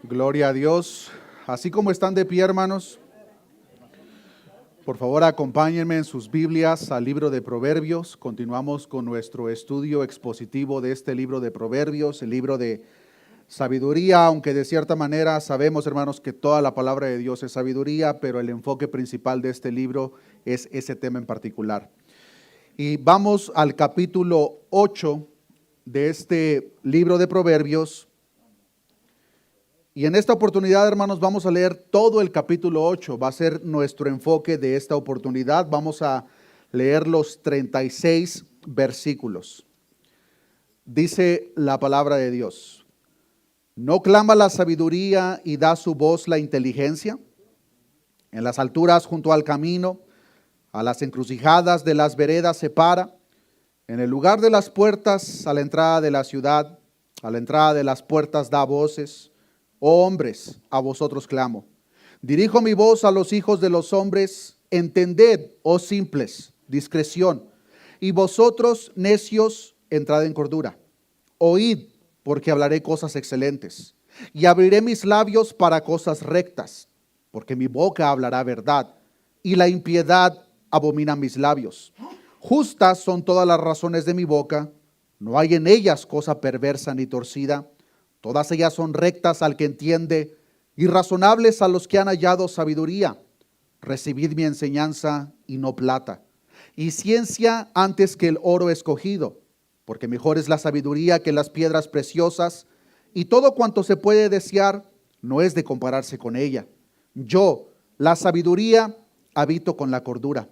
Gloria a Dios. Así como están de pie, hermanos, por favor acompáñenme en sus Biblias al libro de Proverbios. Continuamos con nuestro estudio expositivo de este libro de Proverbios, el libro de sabiduría, aunque de cierta manera sabemos, hermanos, que toda la palabra de Dios es sabiduría, pero el enfoque principal de este libro es ese tema en particular. Y vamos al capítulo 8 de este libro de Proverbios. Y en esta oportunidad, hermanos, vamos a leer todo el capítulo 8. Va a ser nuestro enfoque de esta oportunidad. Vamos a leer los 36 versículos. Dice la palabra de Dios: ¿no clama la sabiduría y da su voz la inteligencia? En las alturas junto al camino, a las encrucijadas de las veredas se para. En el lugar de las puertas, a la entrada de la ciudad, a la entrada de las puertas da voces. Oh hombres, a vosotros clamo. Dirijo mi voz a los hijos de los hombres. Entended, oh simples, discreción. Y vosotros, necios, entrad en cordura. Oíd, porque hablaré cosas excelentes. Y abriré mis labios para cosas rectas, porque mi boca hablará verdad, y la impiedad abomina mis labios. Justas son todas las razones de mi boca, no hay en ellas cosa perversa ni torcida. Todas ellas son rectas al que entiende, y razonables a los que han hallado sabiduría. Recibid mi enseñanza y no plata, y ciencia antes que el oro escogido, porque mejor es la sabiduría que las piedras preciosas, y todo cuanto se puede desear no es de compararse con ella. Yo, la sabiduría, habito con la cordura,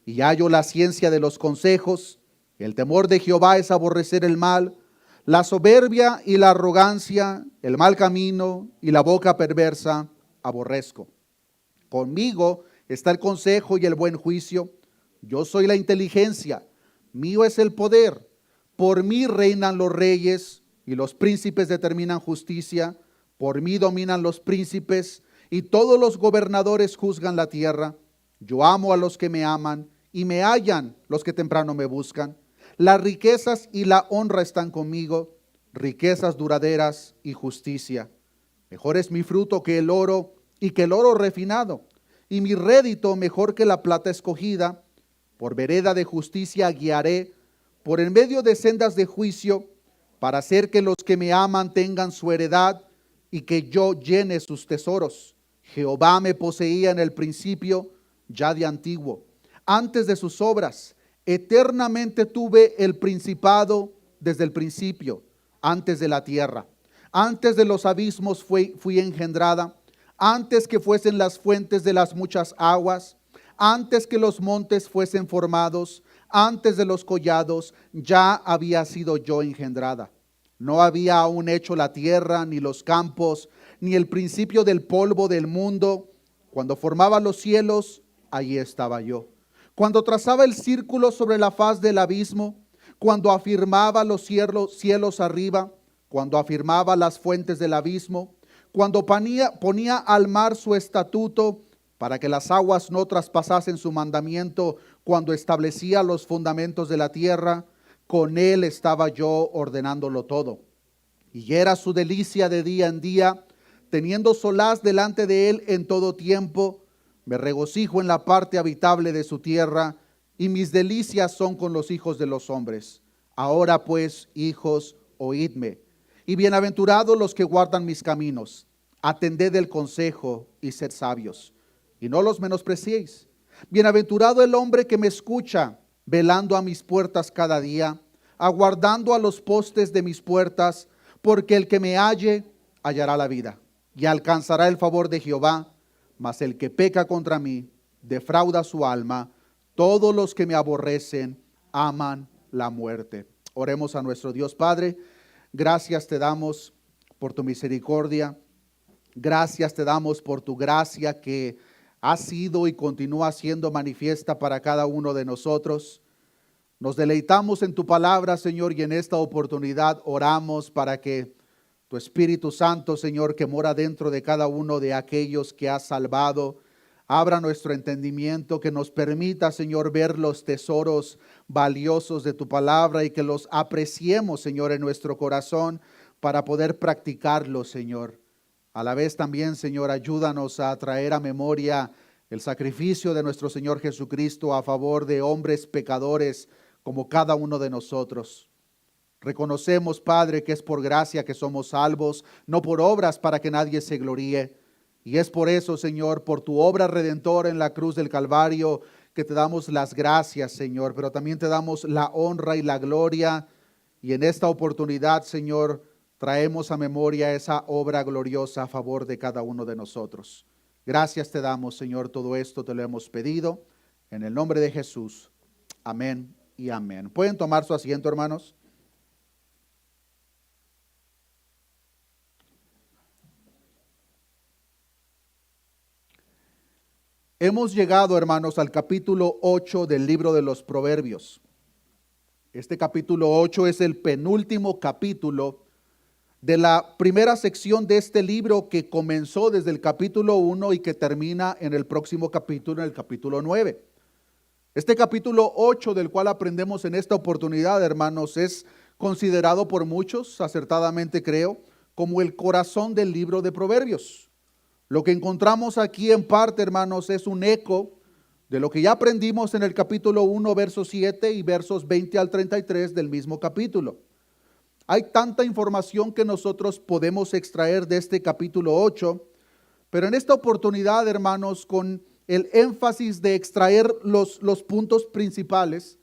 y hallo la ciencia de los consejos. El temor de Jehová es aborrecer el mal. La soberbia y la arrogancia, el mal camino y la boca perversa aborrezco. Conmigo está el consejo y el buen juicio. Yo soy la inteligencia, mío es el poder. Por mí reinan los reyes y los príncipes determinan justicia. Por mí dominan los príncipes y todos los gobernadores juzgan la tierra. Yo amo a los que me aman y me hallan los que temprano me buscan. Las riquezas y la honra están conmigo, riquezas duraderas y justicia. Mejor es mi fruto que el oro y que el oro refinado, y mi rédito mejor que la plata escogida. Por vereda de justicia guiaré, por en medio de sendas de juicio, para hacer que los que me aman tengan su heredad y que yo llene sus tesoros. Jehová me poseía en el principio, ya de antiguo, antes de sus obras. Eternamente tuve el principado desde el principio, antes de la tierra. Antes de los abismos fui engendrada, antes que fuesen las fuentes de las muchas aguas, antes que los montes fuesen formados, antes de los collados, ya había sido yo engendrada. No había aún hecho la tierra, ni los campos, ni el principio del polvo del mundo. Cuando formaba los cielos, allí estaba yo. Cuando trazaba el círculo sobre la faz del abismo, cuando afirmaba los cielos arriba, cuando afirmaba las fuentes del abismo, cuando ponía al mar su estatuto para que las aguas no traspasasen su mandamiento, cuando establecía los fundamentos de la tierra, con él estaba yo ordenándolo todo. Y era su delicia de día en día, teniendo solaz delante de él en todo tiempo. Me regocijo en la parte habitable de su tierra, y mis delicias son con los hijos de los hombres. Ahora pues, hijos, oídme, y bienaventurados los que guardan mis caminos. Atended el consejo y sed sabios, y no los menospreciéis. Bienaventurado el hombre que me escucha, velando a mis puertas cada día, aguardando a los postes de mis puertas, porque el que me halle hallará la vida, y alcanzará el favor de Jehová. Mas el que peca contra mí defrauda su alma. Todos los que me aborrecen aman la muerte. Oremos a nuestro Dios Padre. Gracias te damos por tu misericordia. Gracias te damos por tu gracia que ha sido y continúa siendo manifiesta para cada uno de nosotros. Nos deleitamos en tu palabra, Señor, y en esta oportunidad oramos para que tu Espíritu Santo, Señor, que mora dentro de cada uno de aquellos que has salvado, abra nuestro entendimiento, que nos permita, Señor, ver los tesoros valiosos de tu palabra y que los apreciemos, Señor, en nuestro corazón para poder practicarlos, Señor. A la vez también, Señor, ayúdanos a traer a memoria el sacrificio de nuestro Señor Jesucristo a favor de hombres pecadores como cada uno de nosotros. Reconocemos, Padre, que es por gracia que somos salvos, no por obras para que nadie se gloríe. Y es por eso, Señor, por tu obra redentora en la cruz del Calvario, que te damos las gracias, Señor, pero también te damos la honra y la gloria. Y en esta oportunidad, Señor, traemos a memoria esa obra gloriosa a favor de cada uno de nosotros. Gracias te damos, Señor, todo esto te lo hemos pedido en el nombre de Jesús. Amén y amén. ¿Pueden tomar su asiento, hermanos? Hemos llegado, hermanos, al capítulo 8 del libro de los Proverbios. Este capítulo 8 es el penúltimo capítulo de la primera sección de este libro que comenzó desde el capítulo 1 y que termina en el próximo capítulo, en el capítulo 9. Este capítulo 8 del cual aprendemos en esta oportunidad, hermanos, es considerado por muchos, acertadamente creo, como el corazón del libro de Proverbios. Lo que encontramos aquí en parte, hermanos, es un eco de lo que ya aprendimos en el capítulo 1, versos 7 y versos 20 al 33 del mismo capítulo. Hay tanta información que nosotros podemos extraer de este capítulo 8, pero en esta oportunidad, hermanos, con el énfasis de extraer los puntos principales,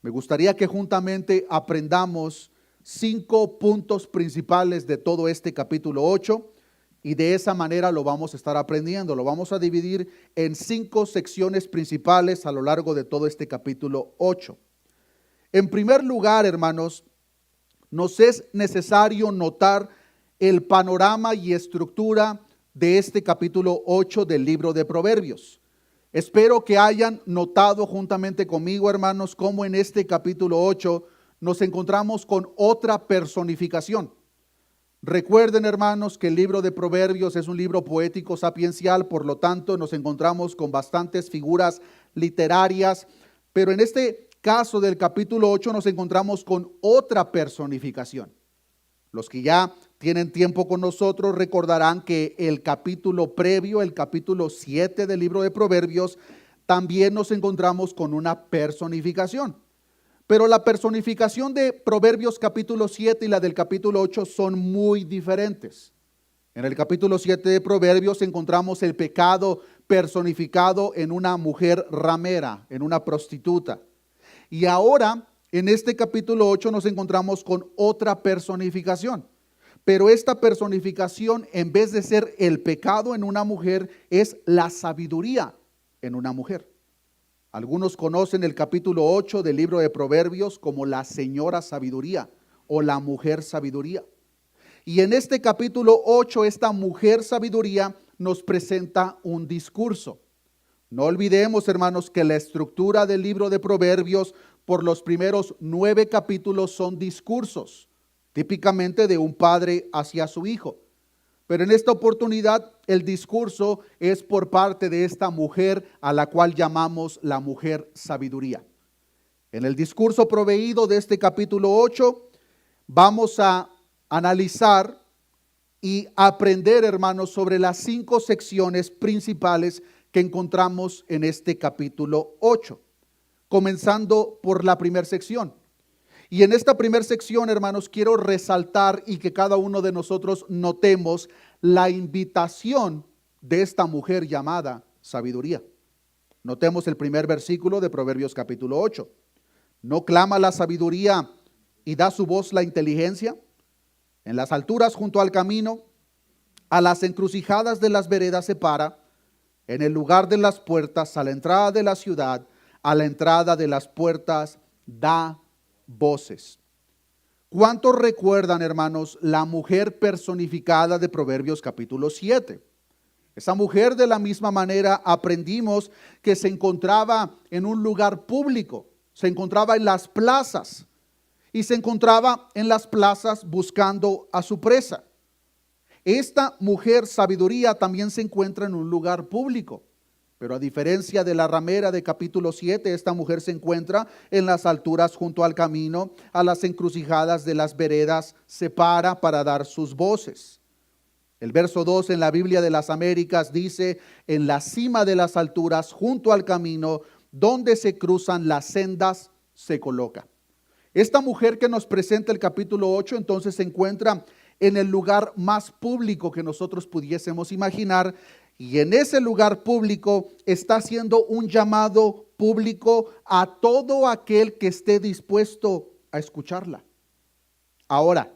me gustaría que juntamente aprendamos 5 puntos principales de todo este capítulo 8. Y de esa manera lo vamos a estar aprendiendo. Lo vamos a dividir en 5 secciones principales a lo largo de todo este capítulo 8. En primer lugar, hermanos, nos es necesario notar el panorama y estructura de este capítulo 8 del libro de Proverbios. Espero que hayan notado juntamente conmigo, hermanos, cómo en este capítulo 8 nos encontramos con otra personificación. Recuerden, hermanos, que el libro de Proverbios es un libro poético sapiencial, por lo tanto nos encontramos con bastantes figuras literarias, pero en este caso del capítulo 8 nos encontramos con otra personificación. Los que ya tienen tiempo con nosotros recordarán que el capítulo previo, el capítulo 7 del libro de Proverbios, también nos encontramos con una personificación. Pero la personificación de Proverbios capítulo 7 y la del capítulo 8 son muy diferentes. En el capítulo 7 de Proverbios encontramos el pecado personificado en una mujer ramera, en una prostituta. Y ahora, en este capítulo 8 nos encontramos con otra personificación. Pero esta personificación, en vez de ser el pecado en una mujer, es la sabiduría en una mujer. Algunos conocen el capítulo 8 del libro de Proverbios como la señora sabiduría o la mujer sabiduría. Y en este capítulo 8, esta mujer sabiduría nos presenta un discurso. No olvidemos, hermanos, que la estructura del libro de Proverbios por los primeros 9 capítulos son discursos, típicamente de un padre hacia su hijo. Pero en esta oportunidad el discurso es por parte de esta mujer a la cual llamamos la mujer sabiduría. En el discurso proveído de este capítulo 8 vamos a analizar y aprender, hermanos, sobre las 5 secciones principales que encontramos en este capítulo 8. Comenzando por la primera sección. Y en esta primera sección, hermanos, quiero resaltar y que cada uno de nosotros notemos la invitación de esta mujer llamada sabiduría. Notemos el primer versículo de Proverbios capítulo 8. ¿No clama la sabiduría y da su voz la inteligencia? En las alturas junto al camino, a las encrucijadas de las veredas se para, en el lugar de las puertas, a la entrada de la ciudad, a la entrada de las puertas, da voces. ¿Cuántos recuerdan, hermanos, la mujer personificada de Proverbios capítulo 7? Esa mujer, de la misma manera, aprendimos que se encontraba en un lugar público, se encontraba en las plazas y se encontraba en las plazas buscando a su presa. Esta mujer sabiduría también se encuentra en un lugar público. Pero a diferencia de la ramera de capítulo 7, esta mujer se encuentra en las alturas junto al camino, a las encrucijadas de las veredas, se para dar sus voces. El verso 2 en la Biblia de las Américas dice: en la cima de las alturas, junto al camino, donde se cruzan las sendas, se coloca. Esta mujer que nos presenta el capítulo 8, entonces se encuentra en el lugar más público que nosotros pudiésemos imaginar, y en ese lugar público está haciendo un llamado público a todo aquel que esté dispuesto a escucharla. Ahora,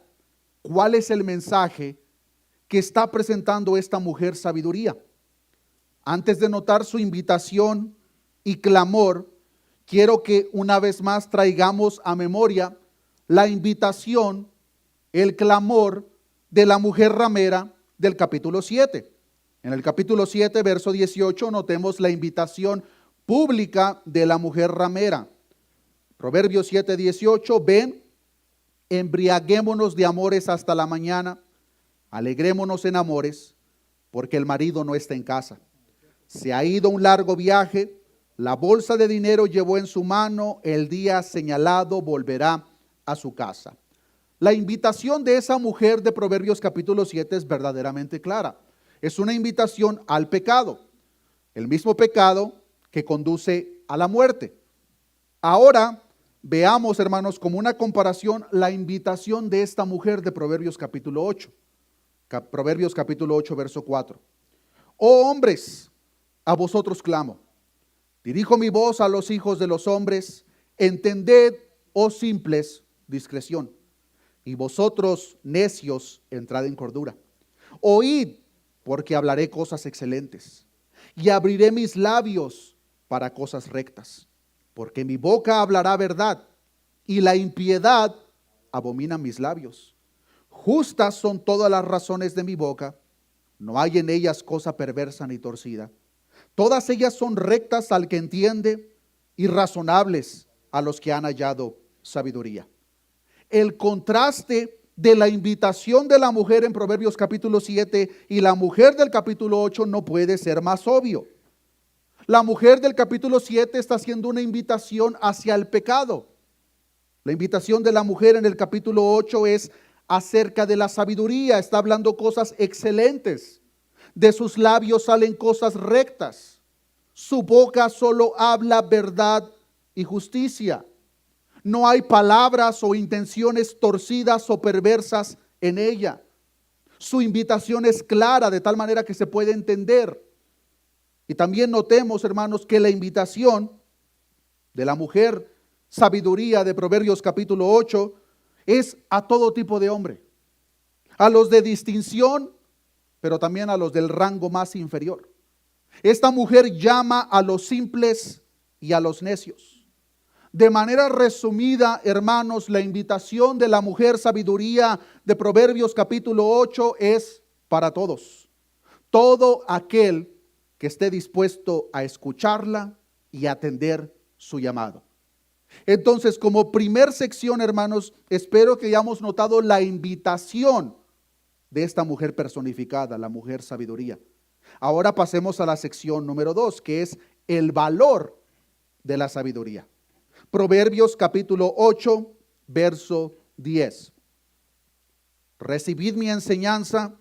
¿cuál es el mensaje que está presentando esta mujer sabiduría? Antes de notar su invitación y clamor, quiero que una vez más traigamos a memoria la invitación, el clamor de la mujer ramera del capítulo 7. En el capítulo 7, verso 18, notemos la invitación pública de la mujer ramera. Proverbios 7, 18, ven, embriaguémonos de amores hasta la mañana, alegrémonos en amores, porque el marido no está en casa. Se ha ido un largo viaje, la bolsa de dinero llevó en su mano, el día señalado volverá a su casa. La invitación de esa mujer de Proverbios capítulo 7 es verdaderamente clara. Es una invitación al pecado, el mismo pecado que conduce a la muerte. Ahora veamos, hermanos, como una comparación, la invitación de esta mujer de Proverbios capítulo 8. Proverbios capítulo 8, verso 4. Oh hombres, a vosotros clamo. Dirijo mi voz a los hijos de los hombres. Entended, oh simples, discreción. Y vosotros, necios, entrad en cordura. Oíd, porque hablaré cosas excelentes. Y abriré mis labios para cosas rectas. Porque mi boca hablará verdad, y la impiedad abomina mis labios. Justas son todas las razones de mi boca, no hay en ellas cosa perversa ni torcida. Todas ellas son rectas al que entiende y razonables a los que han hallado sabiduría. El contraste de la invitación de la mujer en Proverbios capítulo 7 y la mujer del capítulo 8 no puede ser más obvio. La mujer del capítulo 7 está haciendo una invitación hacia el pecado. La invitación de la mujer en el capítulo 8 es acerca de la sabiduría, está hablando cosas excelentes. De sus labios salen cosas rectas. Su boca solo habla verdad y justicia. No hay palabras o intenciones torcidas o perversas en ella. Su invitación es clara, de tal manera que se puede entender. Y también notemos, hermanos, que la invitación de la mujer sabiduría de Proverbios capítulo 8 es a todo tipo de hombre. A los de distinción, pero también a los del rango más inferior. Esta mujer llama a los simples y a los necios. De manera resumida, hermanos, la invitación de la mujer sabiduría de Proverbios capítulo 8 es para todos. Todo aquel que esté dispuesto a escucharla y atender su llamado. Entonces, como primer sección, hermanos, espero que hayamos notado la invitación de esta mujer personificada, la mujer sabiduría. Ahora pasemos a la sección número 2, que es el valor de la sabiduría. Proverbios capítulo 8, verso 10. Recibid mi enseñanza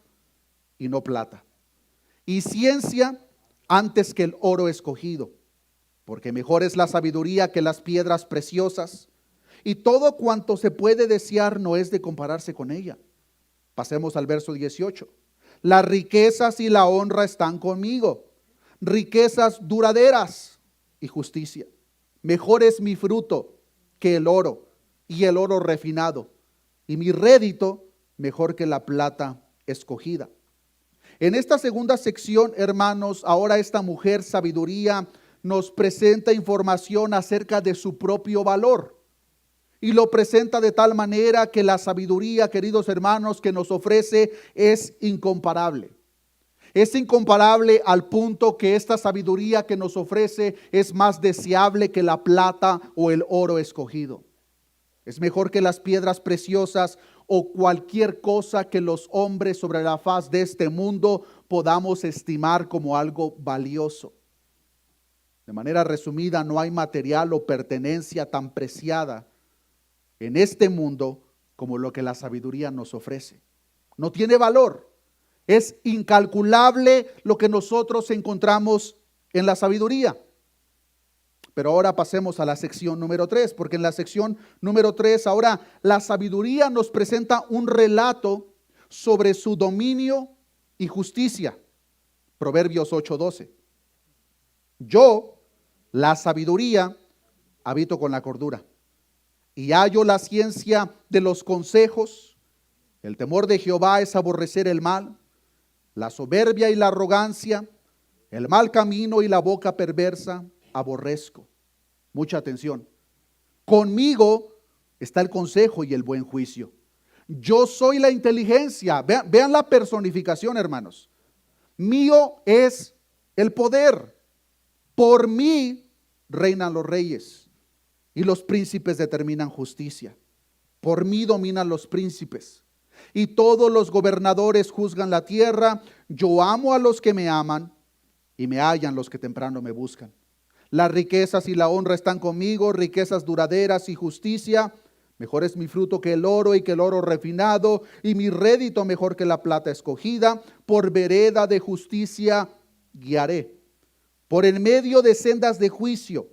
y no plata, y ciencia antes que el oro escogido, porque mejor es la sabiduría que las piedras preciosas, y todo cuanto se puede desear no es de compararse con ella. Pasemos al verso 18. Las riquezas y la honra están conmigo, riquezas duraderas y justicia. Mejor es mi fruto que el oro y el oro refinado, y mi rédito mejor que la plata escogida. En esta segunda sección, hermanos, ahora esta mujer sabiduría nos presenta información acerca de su propio valor. Y lo presenta de tal manera que la sabiduría, queridos hermanos, que nos ofrece es incomparable. Es incomparable al punto que esta sabiduría que nos ofrece es más deseable que la plata o el oro escogido. Es mejor que las piedras preciosas o cualquier cosa que los hombres sobre la faz de este mundo podamos estimar como algo valioso. De manera resumida, no hay material o pertenencia tan preciada en este mundo como lo que la sabiduría nos ofrece. No tiene valor. Es incalculable lo que nosotros encontramos en la sabiduría. Pero ahora pasemos a la sección número 3, porque en la sección número 3 ahora la sabiduría nos presenta un relato sobre su dominio y justicia. Proverbios 8:12. Yo, la sabiduría, habito con la cordura, y hallo la ciencia de los consejos. El temor de Jehová es aborrecer el mal, la soberbia y la arrogancia, el mal camino y la boca perversa aborrezco. Mucha atención. Conmigo está el consejo y el buen juicio. Yo soy la inteligencia. Vean la personificación, hermanos. Mío es el poder. Por mí reinan los reyes y los príncipes determinan justicia. Por mí dominan los príncipes y todos los gobernadores juzgan la tierra. Yo amo a los que me aman y me hallan los que temprano me buscan. Las riquezas y la honra están conmigo, riquezas duraderas y justicia. Mejor es mi fruto que el oro y que el oro refinado, y mi rédito mejor que la plata escogida. Por vereda de justicia guiaré, por en medio de sendas de juicio,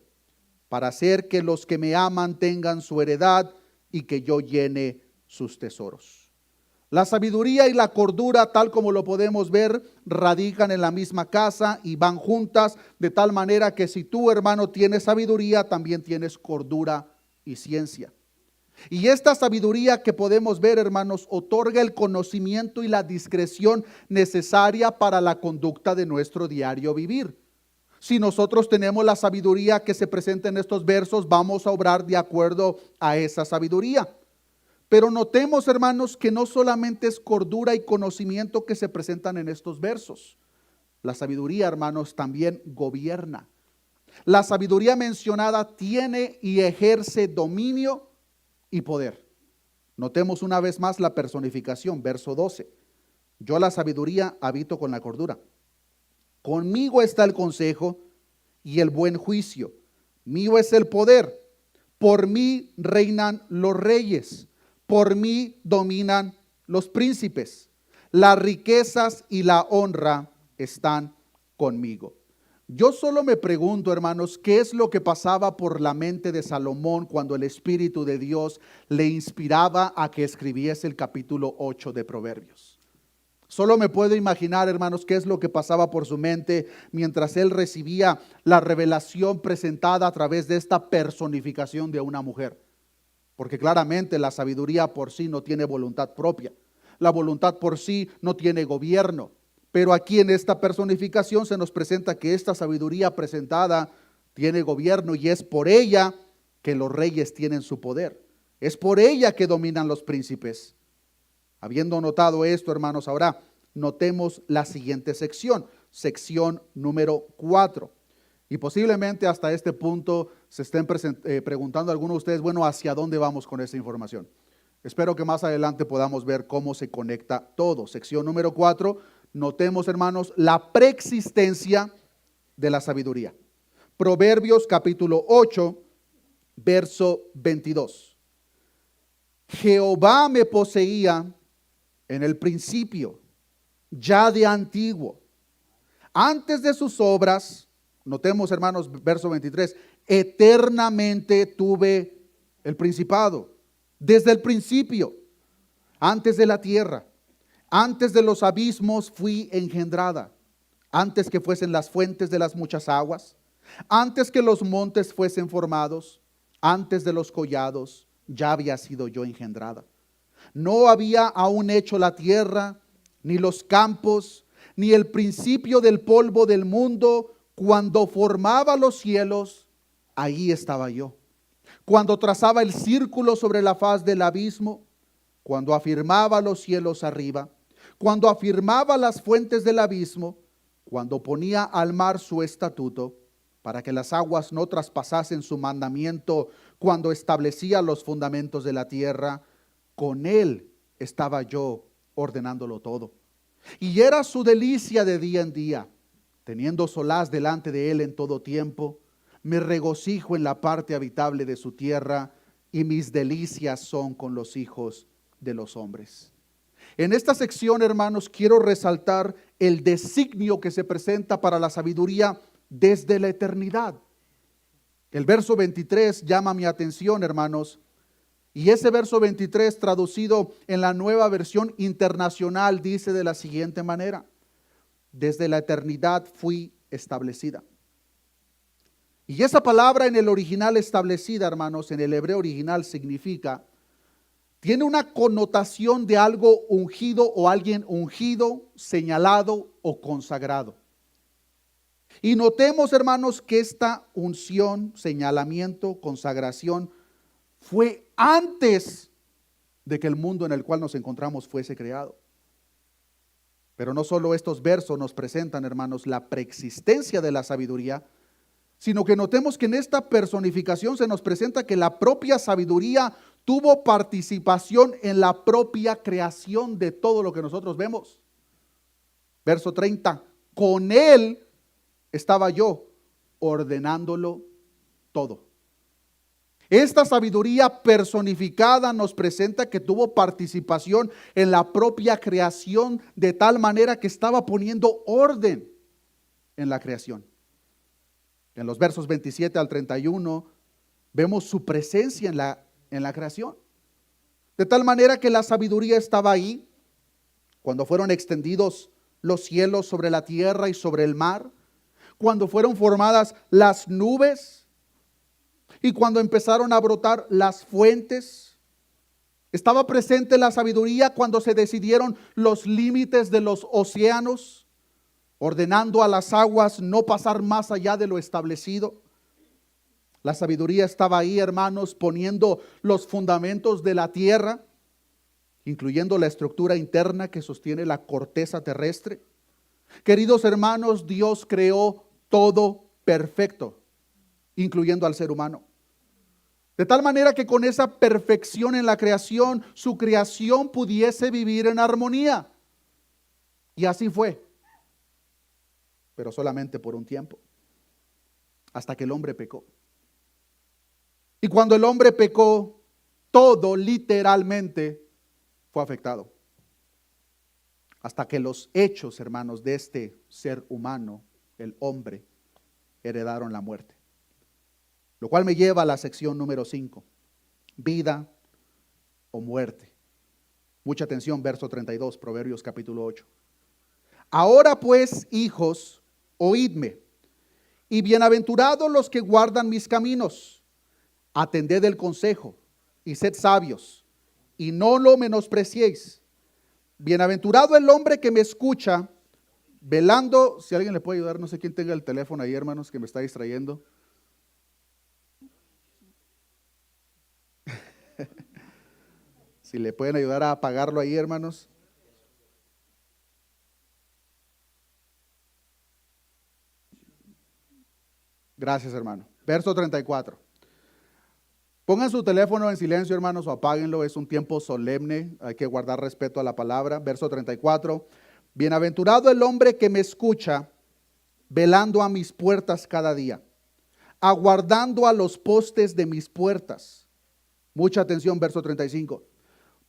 para hacer que los que me aman tengan su heredad y que yo llene sus tesoros. La sabiduría y la cordura, tal como lo podemos ver, radican en la misma casa y van juntas, de tal manera que si tú, hermano, tienes sabiduría, también tienes cordura y ciencia. Y esta sabiduría que podemos ver, hermanos, otorga el conocimiento y la discreción necesaria para la conducta de nuestro diario vivir. Si nosotros tenemos la sabiduría que se presenta en estos versos, vamos a obrar de acuerdo a esa sabiduría. Pero notemos, hermanos, que no solamente es cordura y conocimiento que se presentan en estos versos. La sabiduría, hermanos, también gobierna. La sabiduría mencionada tiene y ejerce dominio y poder. Notemos una vez más la personificación, verso 12. Yo, la sabiduría, habito con la cordura. Conmigo está el consejo y el buen juicio. Mío es el poder. Por mí reinan los reyes. Por mí dominan los príncipes. Las riquezas y la honra están conmigo. Yo solo me pregunto, hermanos, ¿qué es lo que pasaba por la mente de Salomón cuando el Espíritu de Dios le inspiraba a que escribiese el capítulo 8 de Proverbios? Solo me puedo imaginar, hermanos, qué es lo que pasaba por su mente mientras él recibía la revelación presentada a través de esta personificación de una mujer. Porque claramente la sabiduría por sí no tiene voluntad propia. La voluntad por sí no tiene gobierno. Pero aquí en esta personificación se nos presenta que esta sabiduría presentada tiene gobierno y es por ella que los reyes tienen su poder. Es por ella que dominan los príncipes. Habiendo notado esto, hermanos, ahora notemos la siguiente sección, sección número 4. Y posiblemente hasta este punto se estén preguntando algunos de ustedes, bueno, ¿hacia dónde vamos con esta información? Espero que más adelante podamos ver cómo se conecta todo. Sección número 4, notemos, hermanos, la preexistencia de la sabiduría. Proverbios capítulo 8, verso 22. Jehová me poseía en el principio, ya de antiguo, antes de sus obras. Notemos, hermanos, verso 23, eternamente tuve el principado, desde el principio, antes de la tierra, antes de los abismos fui engendrada, antes que fuesen las fuentes de las muchas aguas, antes que los montes fuesen formados, antes de los collados, ya había sido yo engendrada. No había aún hecho la tierra, ni los campos, ni el principio del polvo del mundo. Cuando formaba los cielos, ahí estaba yo. Cuando trazaba el círculo sobre la faz del abismo, cuando afirmaba los cielos arriba, cuando afirmaba las fuentes del abismo, cuando ponía al mar su estatuto, para que las aguas no traspasasen su mandamiento, cuando establecía los fundamentos de la tierra, con él estaba yo ordenándolo todo. Y era su delicia de día en día, teniendo solaz delante de él en todo tiempo. Me regocijo en la parte habitable de su tierra, y mis delicias son con los hijos de los hombres. En esta sección, hermanos, quiero resaltar el designio que se presenta para la sabiduría desde la eternidad. El verso 23 llama mi atención, hermanos, y ese verso 23 traducido en la Nueva Versión Internacional dice de la siguiente manera: desde la eternidad fui establecida. Y esa palabra en el original establecida, hermanos, en el hebreo original significa, tiene una connotación de algo ungido o alguien ungido, señalado o consagrado. Y notemos, hermanos, que esta unción, señalamiento, consagración fue antes de que el mundo en el cual nos encontramos fuese creado. Pero no solo estos versos nos presentan, hermanos, la preexistencia de la sabiduría, sino que notemos que en esta personificación se nos presenta que la propia sabiduría tuvo participación en la propia creación de todo lo que nosotros vemos. Verso 30, con él estaba yo ordenándolo todo. Esta sabiduría personificada nos presenta que tuvo participación en la propia creación de tal manera que estaba poniendo orden en la creación. En los versos 27 al 31 vemos su presencia en la creación. De tal manera que la sabiduría estaba ahí cuando fueron extendidos los cielos sobre la tierra y sobre el mar, cuando fueron formadas las nubes y cuando empezaron a brotar las fuentes. Estaba presente la sabiduría cuando se decidieron los límites de los océanos, ordenando a las aguas no pasar más allá de lo establecido. La sabiduría estaba ahí, hermanos, poniendo los fundamentos de la tierra, incluyendo la estructura interna que sostiene la corteza terrestre. Queridos hermanos, Dios creó todo perfecto, incluyendo al ser humano. De tal manera que con esa perfección en la creación, su creación pudiese vivir en armonía. Y así fue, pero solamente por un tiempo, hasta que el hombre pecó. Y cuando el hombre pecó, todo literalmente fue afectado. Hasta que los hechos, hermanos, de este ser humano, el hombre, heredaron la muerte. Lo cual me lleva a la sección número 5, vida o muerte. Mucha atención, verso 32, Proverbios capítulo 8. Ahora pues, hijos, oídme, y bienaventurados los que guardan mis caminos. Atended el consejo y sed sabios, y no lo menospreciéis. Bienaventurado el hombre que me escucha, velando. Si alguien le puede ayudar, no sé quién tenga el teléfono ahí, hermanos, que me está distrayendo. Si le pueden ayudar a apagarlo ahí, hermanos. Gracias, hermano. Verso 34. Pongan su teléfono en silencio, hermanos, o apáguenlo. Es un tiempo solemne, hay que guardar respeto a la palabra. Verso 34. Bienaventurado el hombre que me escucha, velando a mis puertas cada día, aguardando a los postes de mis puertas. Mucha atención, verso 35.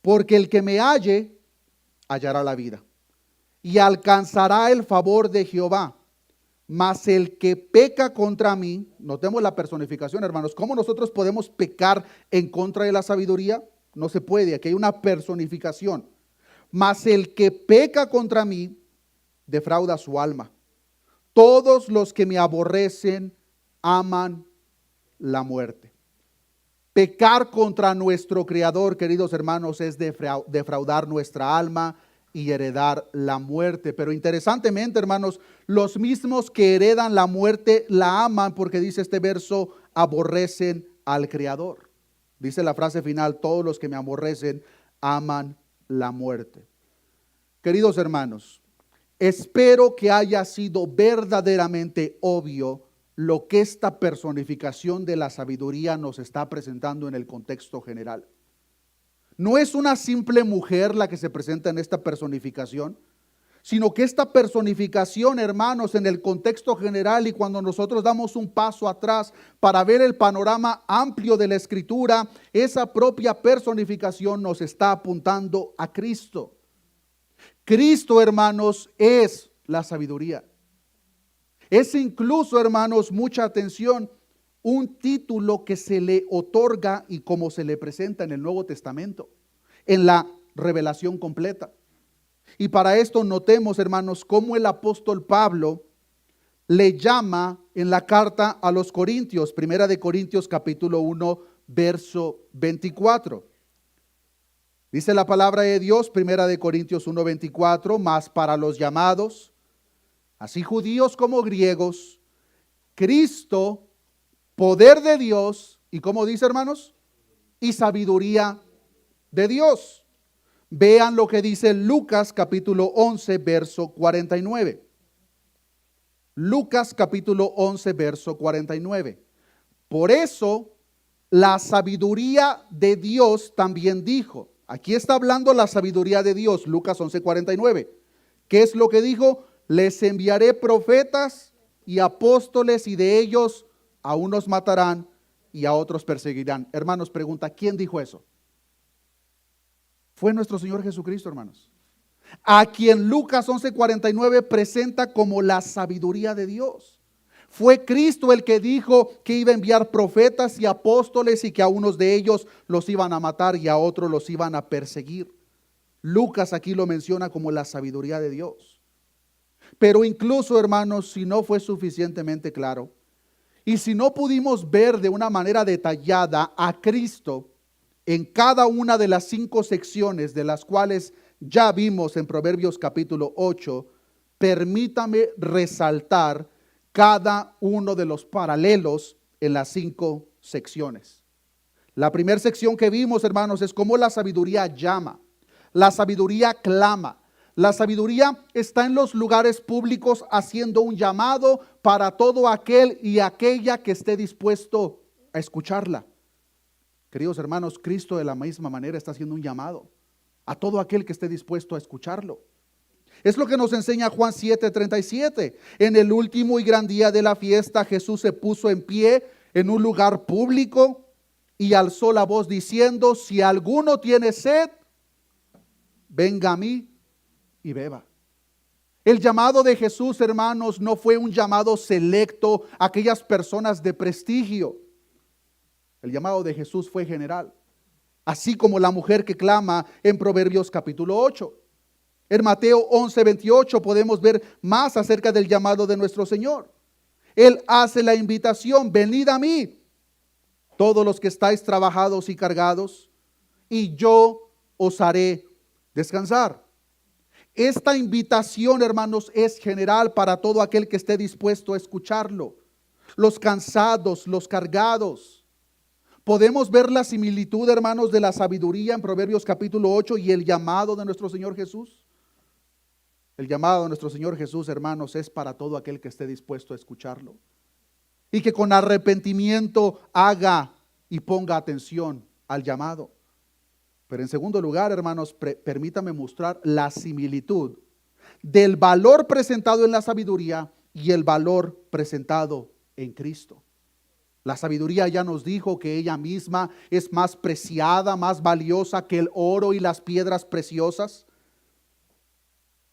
Porque el que me halle, hallará la vida, y alcanzará el favor de Jehová. Mas el que peca contra mí, notemos la personificación, hermanos. ¿Cómo nosotros podemos pecar en contra de la sabiduría? No se puede, aquí hay una personificación. Mas el que peca contra mí, defrauda su alma. Todos los que me aborrecen aman la muerte. Pecar contra nuestro Creador, queridos hermanos, es defraudar nuestra alma y heredar la muerte. Pero interesantemente, hermanos, los mismos que heredan la muerte la aman, porque dice este verso, aborrecen al Creador. Dice la frase final, todos los que me aborrecen aman la muerte. Queridos hermanos, espero que haya sido verdaderamente obvio lo que esta personificación de la sabiduría nos está presentando en el contexto general. No es una simple mujer la que se presenta en esta personificación, sino que esta personificación, hermanos, en el contexto general y cuando nosotros damos un paso atrás para ver el panorama amplio de la Escritura, esa propia personificación nos está apuntando a Cristo. Cristo, hermanos, es la sabiduría. Es incluso, hermanos, mucha atención, un título que se le otorga y como se le presenta en el Nuevo Testamento, en la revelación completa. Y para esto notemos, hermanos, cómo el apóstol Pablo le llama en la carta a los Corintios, Primera de Corintios capítulo 1, verso 24. Dice la palabra de Dios, Primera de Corintios 1, 24, mas para los llamados, así judíos como griegos, Cristo, poder de Dios, y como dice, hermanos, y sabiduría de Dios. Vean lo que dice Lucas capítulo 11, verso 49. Lucas capítulo 11, verso 49. Por eso la sabiduría de Dios también dijo. Aquí está hablando la sabiduría de Dios, Lucas 11, 49. ¿Qué es lo que dijo? Les enviaré profetas y apóstoles y de ellos a unos matarán y a otros perseguirán. Hermanos, pregunta, ¿quién dijo eso? Fue nuestro Señor Jesucristo, hermanos, a quien Lucas 11:49 presenta como la sabiduría de Dios. Fue Cristo el que dijo que iba a enviar profetas y apóstoles y que a unos de ellos los iban a matar y a otros los iban a perseguir. Lucas aquí lo menciona como la sabiduría de Dios. Pero incluso, hermanos, si no fue suficientemente claro y si no pudimos ver de una manera detallada a Cristo en cada una de las 5 secciones de las cuales ya vimos en Proverbios capítulo 8, permítame resaltar cada uno de los paralelos en las 5 secciones. La primera sección que vimos, hermanos, es cómo la sabiduría llama, la sabiduría clama. La sabiduría está en los lugares públicos haciendo un llamado para todo aquel y aquella que esté dispuesto a escucharla. Queridos hermanos, Cristo de la misma manera está haciendo un llamado a todo aquel que esté dispuesto a escucharlo. Es lo que nos enseña Juan 7:37. En el último y gran día de la fiesta, Jesús se puso en pie en un lugar público y alzó la voz diciendo: si alguno tiene sed, venga a mí y beba. El llamado de Jesús, hermanos, no fue un llamado selecto a aquellas personas de prestigio. El llamado de Jesús fue general, así como la mujer que clama en Proverbios capítulo 8. En Mateo 11:28 podemos ver más acerca del llamado de nuestro Señor. Él hace la invitación: venid a mí, todos los que estáis trabajados y cargados, y yo os haré descansar. Esta invitación, hermanos, es general para todo aquel que esté dispuesto a escucharlo. Los cansados, los cargados. Podemos ver la similitud, hermanos, de la sabiduría en Proverbios capítulo 8 y el llamado de nuestro Señor Jesús. El llamado de nuestro Señor Jesús, hermanos, es para todo aquel que esté dispuesto a escucharlo y que con arrepentimiento haga y ponga atención al llamado. Pero en segundo lugar, hermanos, permítame mostrar la similitud del valor presentado en la sabiduría y el valor presentado en Cristo. La sabiduría ya nos dijo que ella misma es más preciada, más valiosa que el oro y las piedras preciosas.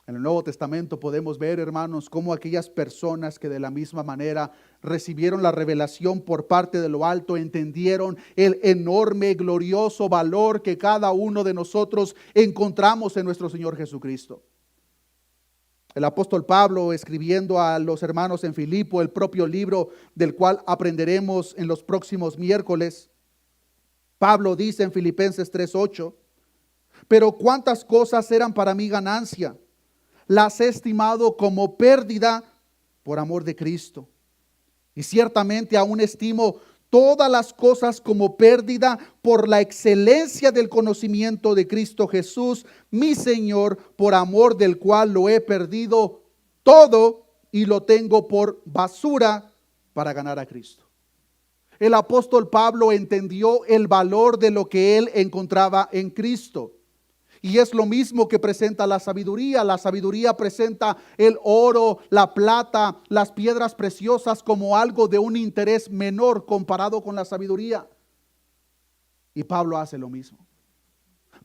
En el Nuevo Testamento podemos ver, hermanos, cómo aquellas personas que de la misma manera recibieron la revelación por parte de lo alto, entendieron el enorme, glorioso valor que cada uno de nosotros encontramos en nuestro Señor Jesucristo. El apóstol Pablo, escribiendo a los hermanos en Filipo, el propio libro del cual aprenderemos en los próximos miércoles, Pablo dice en Filipenses 3:8: pero cuántas cosas eran para mí ganancia, las he estimado como pérdida por amor de Cristo. Y ciertamente aún estimo todas las cosas como pérdida por la excelencia del conocimiento de Cristo Jesús, mi Señor, por amor del cual lo he perdido todo y lo tengo por basura para ganar a Cristo. El apóstol Pablo entendió el valor de lo que él encontraba en Cristo. Y es lo mismo que presenta la sabiduría. La sabiduría presenta el oro, la plata, las piedras preciosas como algo de un interés menor comparado con la sabiduría. Y Pablo hace lo mismo.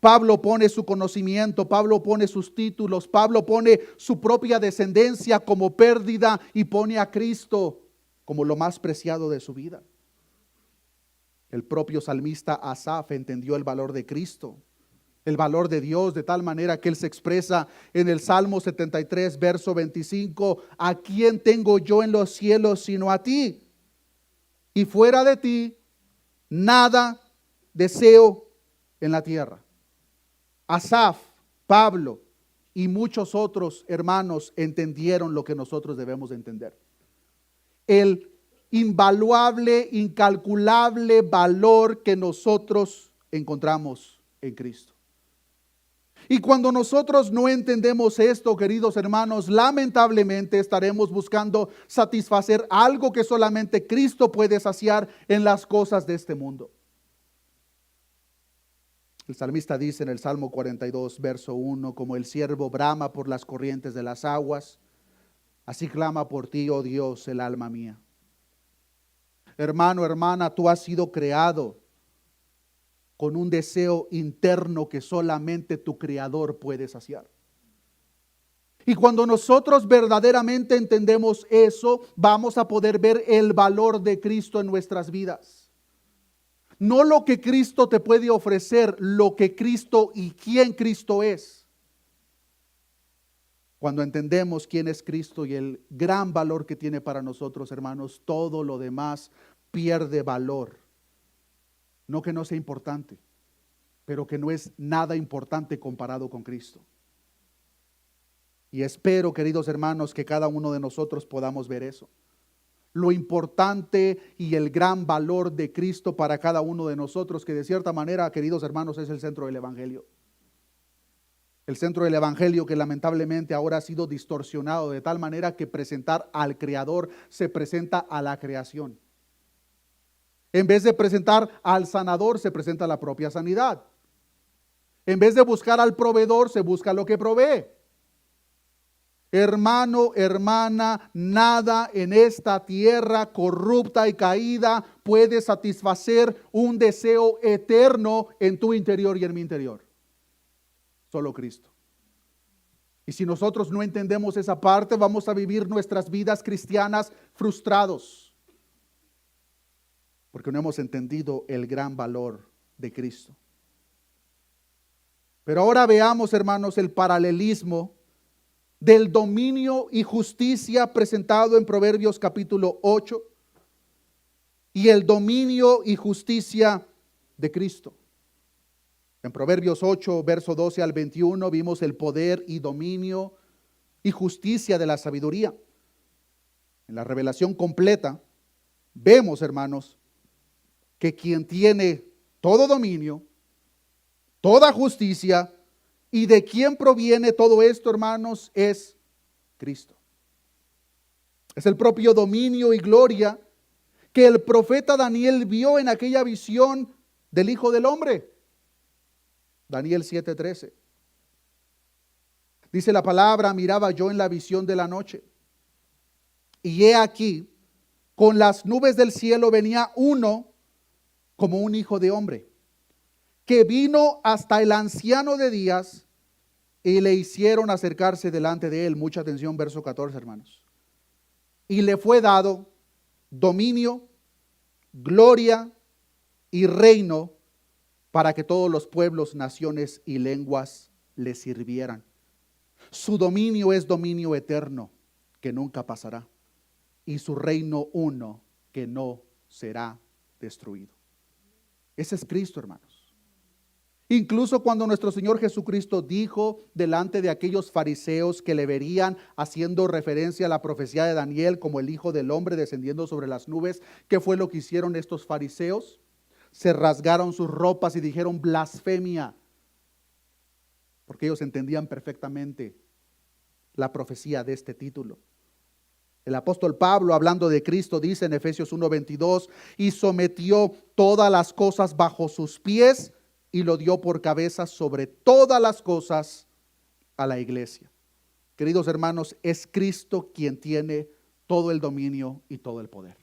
Pablo pone su conocimiento, Pablo pone sus títulos, Pablo pone su propia descendencia como pérdida y pone a Cristo como lo más preciado de su vida. El propio salmista Asaf entendió el valor de Cristo, el valor de Dios, de tal manera que él se expresa en el Salmo 73, verso 25: ¿a quién tengo yo en los cielos sino a ti? Y fuera de ti, nada deseo en la tierra. Asaf, Pablo y muchos otros hermanos entendieron lo que nosotros debemos de entender. El invaluable, incalculable valor que nosotros encontramos en Cristo. Y cuando nosotros no entendemos esto, queridos hermanos, lamentablemente estaremos buscando satisfacer algo que solamente Cristo puede saciar en las cosas de este mundo. El salmista dice en el Salmo 42, verso 1: como el ciervo brama por las corrientes de las aguas, así clama por ti, oh Dios, el alma mía. Hermano, hermana, tú has sido creado con un deseo interno que solamente tu Creador puede saciar. Y cuando nosotros verdaderamente entendemos eso, vamos a poder ver el valor de Cristo en nuestras vidas. No lo que Cristo te puede ofrecer, lo que Cristo y quién Cristo es. Cuando entendemos quién es Cristo y el gran valor que tiene para nosotros, hermanos, todo lo demás pierde valor. No que no sea importante, pero que no es nada importante comparado con Cristo. Y espero, queridos hermanos, que cada uno de nosotros podamos ver eso. Lo importante y el gran valor de Cristo para cada uno de nosotros, que de cierta manera, queridos hermanos, es el centro del Evangelio. El centro del Evangelio que lamentablemente ahora ha sido distorsionado de tal manera que presentar al Creador se presenta a la creación. En vez de presentar al sanador, se presenta la propia sanidad. En vez de buscar al proveedor, se busca lo que provee. Hermano, hermana, nada en esta tierra corrupta y caída puede satisfacer un deseo eterno en tu interior y en mi interior. Solo Cristo. Y si nosotros no entendemos esa parte, vamos a vivir nuestras vidas cristianas frustrados, porque no hemos entendido el gran valor de Cristo. Pero ahora veamos, hermanos, el paralelismo del dominio y justicia presentado en Proverbios capítulo 8 y el dominio y justicia de Cristo. En Proverbios 8, verso 12 al 21, vimos el poder y dominio y justicia de la sabiduría. En la revelación completa, vemos, hermanos, que quien tiene todo dominio, toda justicia, y de quién proviene todo esto, hermanos, es Cristo. Es el propio dominio y gloria que el profeta Daniel vio en aquella visión del Hijo del Hombre. Daniel 7:13. Dice la palabra: miraba yo en la visión de la noche, y he aquí, con las nubes del cielo venía uno como un hijo de hombre, que vino hasta el anciano de días, y le hicieron acercarse delante de él. Mucha atención, verso 14, hermanos. Y le fue dado dominio, gloria y reino, para que todos los pueblos, naciones y lenguas le sirvieran. Su dominio es dominio eterno, que nunca pasará, y su reino uno, que no será destruido. Ese es Cristo, hermanos. Incluso cuando nuestro Señor Jesucristo dijo delante de aquellos fariseos que le verían, haciendo referencia a la profecía de Daniel como el Hijo del Hombre descendiendo sobre las nubes, ¿qué fue lo que hicieron estos fariseos? Se rasgaron sus ropas y dijeron blasfemia, porque ellos entendían perfectamente la profecía de este título. El apóstol Pablo, hablando de Cristo, dice en Efesios 1:22: y sometió todas las cosas bajo sus pies y lo dio por cabeza sobre todas las cosas a la iglesia. Queridos hermanos, es Cristo quien tiene todo el dominio y todo el poder.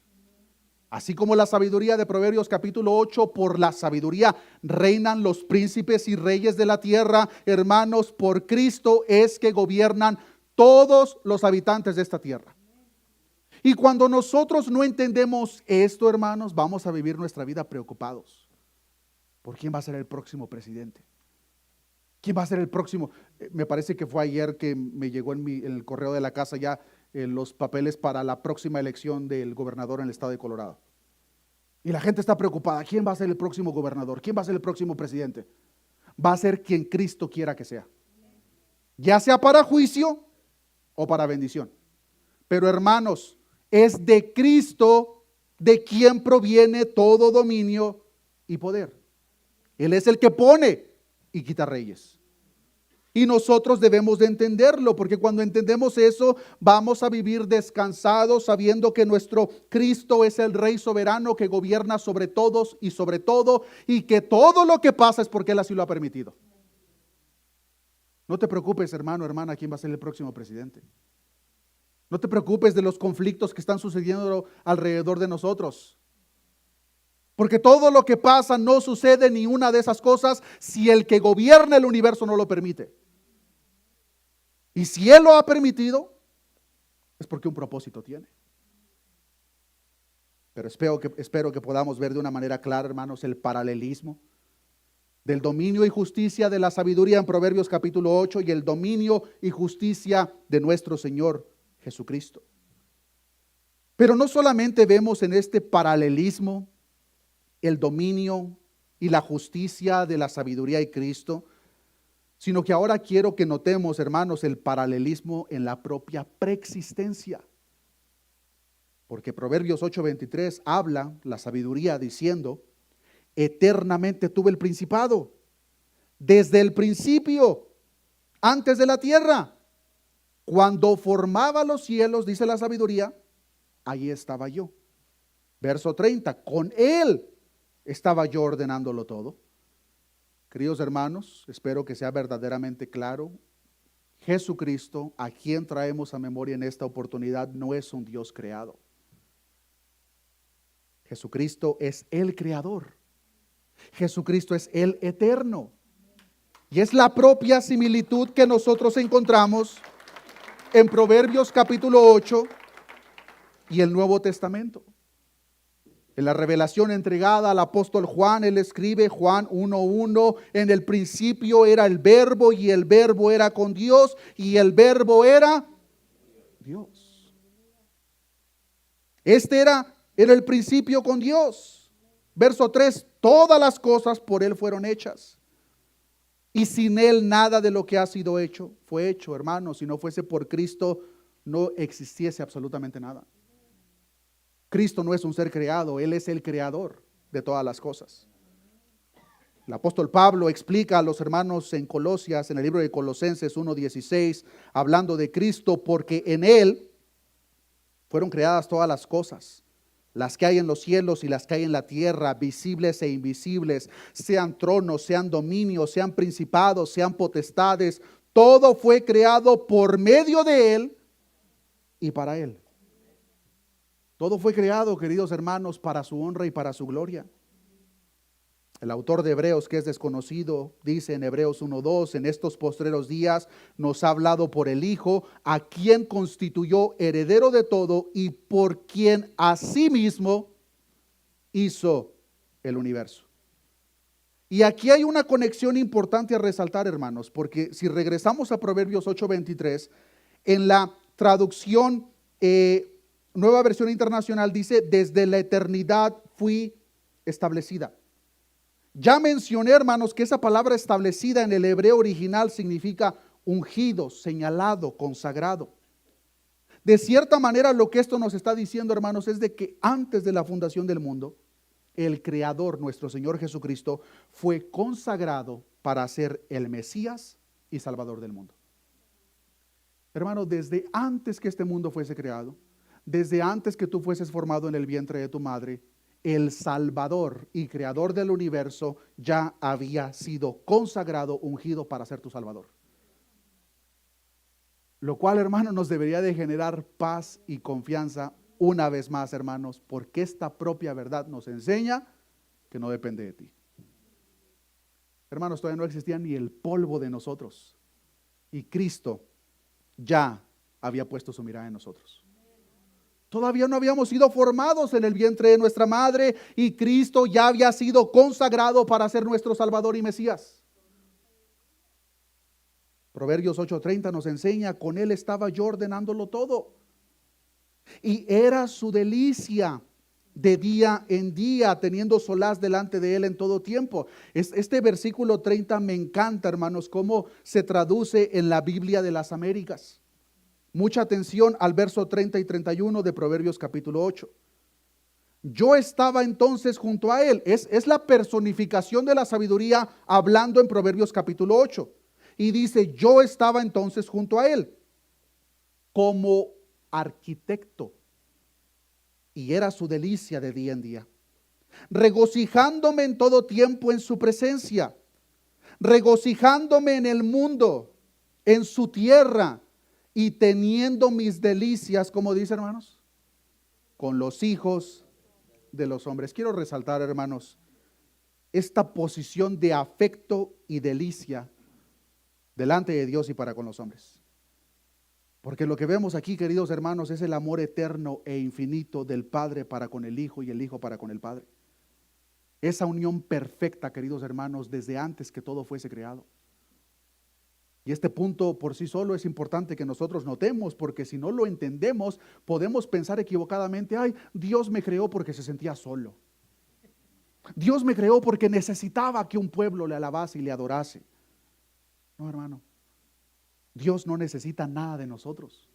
Así como la sabiduría de Proverbios capítulo 8, por la sabiduría reinan los príncipes y reyes de la tierra. Hermanos, por Cristo es que gobiernan todos los habitantes de esta tierra. Y cuando nosotros no entendemos esto, hermanos, vamos a vivir nuestra vida preocupados. ¿Por quién va a ser el próximo presidente? ¿Quién va a ser el próximo? Me parece que fue ayer que me llegó en el correo de la casa ya los papeles para la próxima elección del gobernador en el estado de Colorado. Y la gente está preocupada. ¿Quién va a ser el próximo gobernador? ¿Quién va a ser el próximo presidente? Va a ser quien Cristo quiera que sea. Ya sea para juicio o para bendición. Pero hermanos, es de Cristo de quien proviene todo dominio y poder. Él es el que pone y quita reyes. Y nosotros debemos de entenderlo, porque cuando entendemos eso, vamos a vivir descansados, sabiendo que nuestro Cristo es el Rey soberano que gobierna sobre todos y sobre todo, y que todo lo que pasa es porque Él así lo ha permitido. No te preocupes, hermano, hermana, quién va a ser el próximo presidente. No te preocupes de los conflictos que están sucediendo alrededor de nosotros. Porque todo lo que pasa no sucede ni una de esas cosas si el que gobierna el universo no lo permite. Y si Él lo ha permitido, es porque un propósito tiene. Pero espero que podamos ver de una manera clara, hermanos, el paralelismo del dominio y justicia de la sabiduría en Proverbios capítulo 8 y el dominio y justicia de nuestro Señor Jesucristo. Pero no solamente vemos en este paralelismo el dominio y la justicia de la sabiduría y Cristo, sino que ahora quiero que notemos, hermanos, el paralelismo en la propia preexistencia. Porque Proverbios 8:23 habla la sabiduría diciendo: eternamente tuve el principado, desde el principio, antes de la tierra. Cuando formaba los cielos, dice la sabiduría, ahí estaba yo. Verso 30, con Él estaba yo ordenándolo todo. Queridos hermanos, espero que sea verdaderamente claro. Jesucristo, a quien traemos a memoria en esta oportunidad, no es un Dios creado. Jesucristo es el creador. Jesucristo es el eterno. Y es la propia similitud que nosotros encontramos en Proverbios capítulo 8 y el Nuevo Testamento. En la revelación entregada al apóstol Juan, él escribe, Juan 1:1, en el principio era el verbo y el verbo era con Dios y el verbo era Dios. Este era el principio con Dios. Verso 3, todas las cosas por Él fueron hechas. Y sin Él nada de lo que ha sido hecho fue hecho, hermanos. Si no fuese por Cristo, no existiese absolutamente nada. Cristo no es un ser creado, Él es el creador de todas las cosas. El apóstol Pablo explica a los hermanos en Colosias, en el libro de Colosenses 1:16, hablando de Cristo, porque en Él fueron creadas todas las cosas, las que hay en los cielos y las que hay en la tierra, visibles e invisibles, sean tronos, sean dominios, sean principados, sean potestades, todo fue creado por medio de Él y para Él. Todo fue creado, queridos hermanos, para su honra y para su gloria. El autor de Hebreos, que es desconocido, dice en Hebreos 1:2, en estos postreros días nos ha hablado por el Hijo, a quien constituyó heredero de todo y por quien asimismo hizo el universo. Y aquí hay una conexión importante a resaltar, hermanos, porque si regresamos a Proverbios 8:23, en la traducción Nueva Versión Internacional dice, desde la eternidad fui establecida. Ya mencioné, hermanos, que esa palabra establecida en el hebreo original significa ungido, señalado, consagrado. De cierta manera, lo que esto nos está diciendo, hermanos, es de que antes de la fundación del mundo, el Creador, nuestro Señor Jesucristo, fue consagrado para ser el Mesías y Salvador del mundo. Hermano, desde antes que este mundo fuese creado, desde antes que tú fueses formado en el vientre de tu madre, el Salvador y Creador del universo ya había sido consagrado, ungido para ser tu Salvador. Lo cual, hermano, nos debería de generar paz y confianza una vez más, hermanos, porque esta propia verdad nos enseña que no depende de ti. Hermanos, todavía no existía ni el polvo de nosotros y Cristo ya había puesto su mirada en nosotros. Todavía no habíamos sido formados en el vientre de nuestra madre y Cristo ya había sido consagrado para ser nuestro Salvador y Mesías. Proverbios 8:30 nos enseña, con Él estaba yo ordenándolo todo. Y era su delicia de día en día, teniendo solaz delante de Él en todo tiempo. Este versículo 30 me encanta, hermanos, cómo se traduce en la Biblia de las Américas. Mucha atención al verso 30 y 31 de Proverbios capítulo 8. Yo estaba entonces junto a Él. Es la personificación de la sabiduría hablando en Proverbios capítulo 8. Y dice, yo estaba entonces junto a Él como arquitecto. Y era su delicia de día en día, regocijándome en todo tiempo en su presencia, regocijándome en el mundo, en su tierra, y teniendo mis delicias, como dice, hermanos, con los hijos de los hombres. Quiero resaltar, hermanos, esta posición de afecto y delicia delante de Dios y para con los hombres. Porque lo que vemos aquí, queridos hermanos, es el amor eterno e infinito del Padre para con el Hijo y el Hijo para con el Padre. Esa unión perfecta, queridos hermanos, desde antes que todo fuese creado. Y este punto por sí solo es importante que nosotros notemos, porque si no lo entendemos, podemos pensar equivocadamente, ay, Dios me creó porque se sentía solo. Dios me creó porque necesitaba que un pueblo le alabase y le adorase. No, hermano. Dios no necesita nada de nosotros.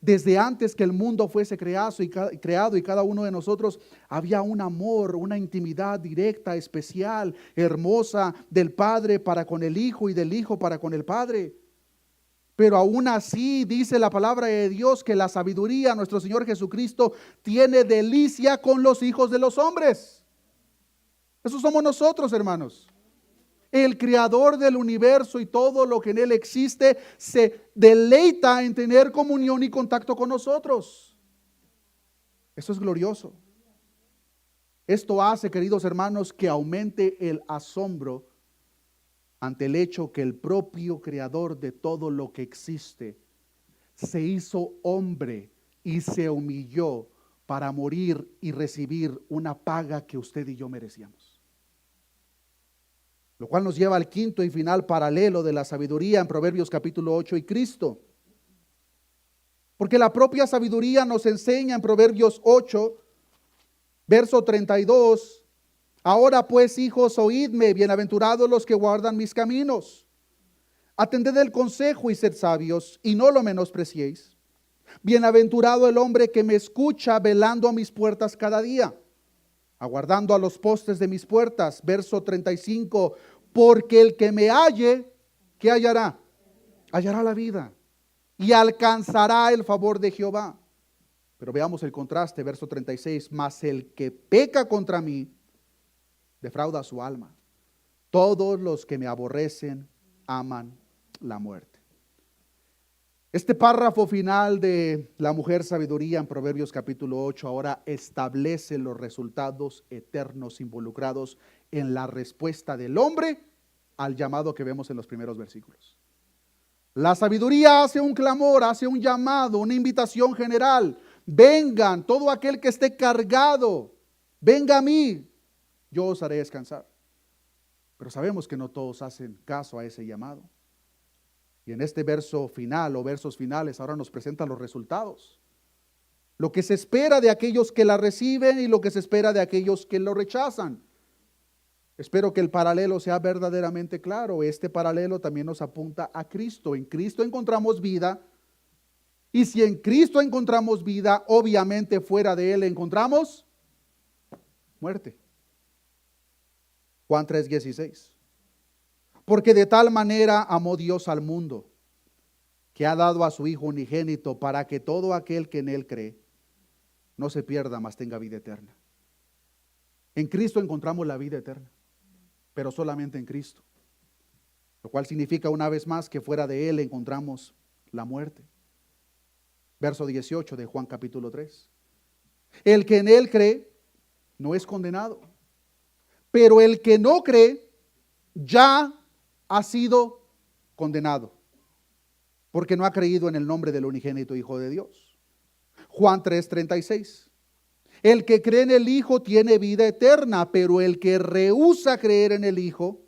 Desde antes que el mundo fuese creado y cada uno de nosotros, había un amor, una intimidad directa, especial, hermosa del Padre para con el Hijo y del Hijo para con el Padre. Pero aún así dice la palabra de Dios que la sabiduría, nuestro Señor Jesucristo, tiene delicia con los hijos de los hombres. Esos somos nosotros, hermanos. El creador del universo y todo lo que en él existe se deleita en tener comunión y contacto con nosotros. Eso es glorioso. Esto hace, queridos hermanos, que aumente el asombro ante el hecho que el propio creador de todo lo que existe se hizo hombre y se humilló para morir y recibir una paga que usted y yo merecíamos. Lo cual nos lleva al quinto y final paralelo de la sabiduría en Proverbios capítulo 8 y Cristo. Porque la propia sabiduría nos enseña en Proverbios 8, verso 32, ahora pues, hijos, oídme, bienaventurados los que guardan mis caminos. Atended el consejo y sed sabios, y no lo menospreciéis. Bienaventurado el hombre que me escucha velando a mis puertas cada día, aguardando a los postes de mis puertas. Verso 35, porque el que me halle, ¿qué hallará? Hallará la vida y alcanzará el favor de Jehová. Pero veamos el contraste, verso 36, mas el que peca contra mí, defrauda su alma. Todos los que me aborrecen aman la muerte. Este párrafo final de la mujer sabiduría en Proverbios capítulo 8 ahora establece los resultados eternos involucrados en la respuesta del hombre al llamado que vemos en los primeros versículos. La sabiduría hace un clamor, hace un llamado, una invitación general. Vengan, todo aquel que esté cargado, venga a mí, yo os haré descansar. Pero sabemos que no todos hacen caso a ese llamado. Y en este verso final o versos finales ahora nos presentan los resultados. Lo que se espera de aquellos que la reciben y lo que se espera de aquellos que lo rechazan. Espero que el paralelo sea verdaderamente claro. Este paralelo también nos apunta a Cristo. En Cristo encontramos vida. Y si en Cristo encontramos vida, obviamente fuera de Él encontramos muerte. Juan 3:16. Porque de tal manera amó Dios al mundo, que ha dado a su Hijo unigénito, para que todo aquel que en Él cree no se pierda, mas tenga vida eterna. En Cristo encontramos la vida eterna, pero solamente en Cristo. Lo cual significa una vez más que fuera de Él encontramos la muerte. Verso 18 de Juan capítulo 3. El que en Él cree no es condenado, pero el que no cree ya ha sido condenado, porque no ha creído en el nombre del unigénito Hijo de Dios. Juan 3:36. El que cree en el Hijo tiene vida eterna, pero el que rehúsa creer en el Hijo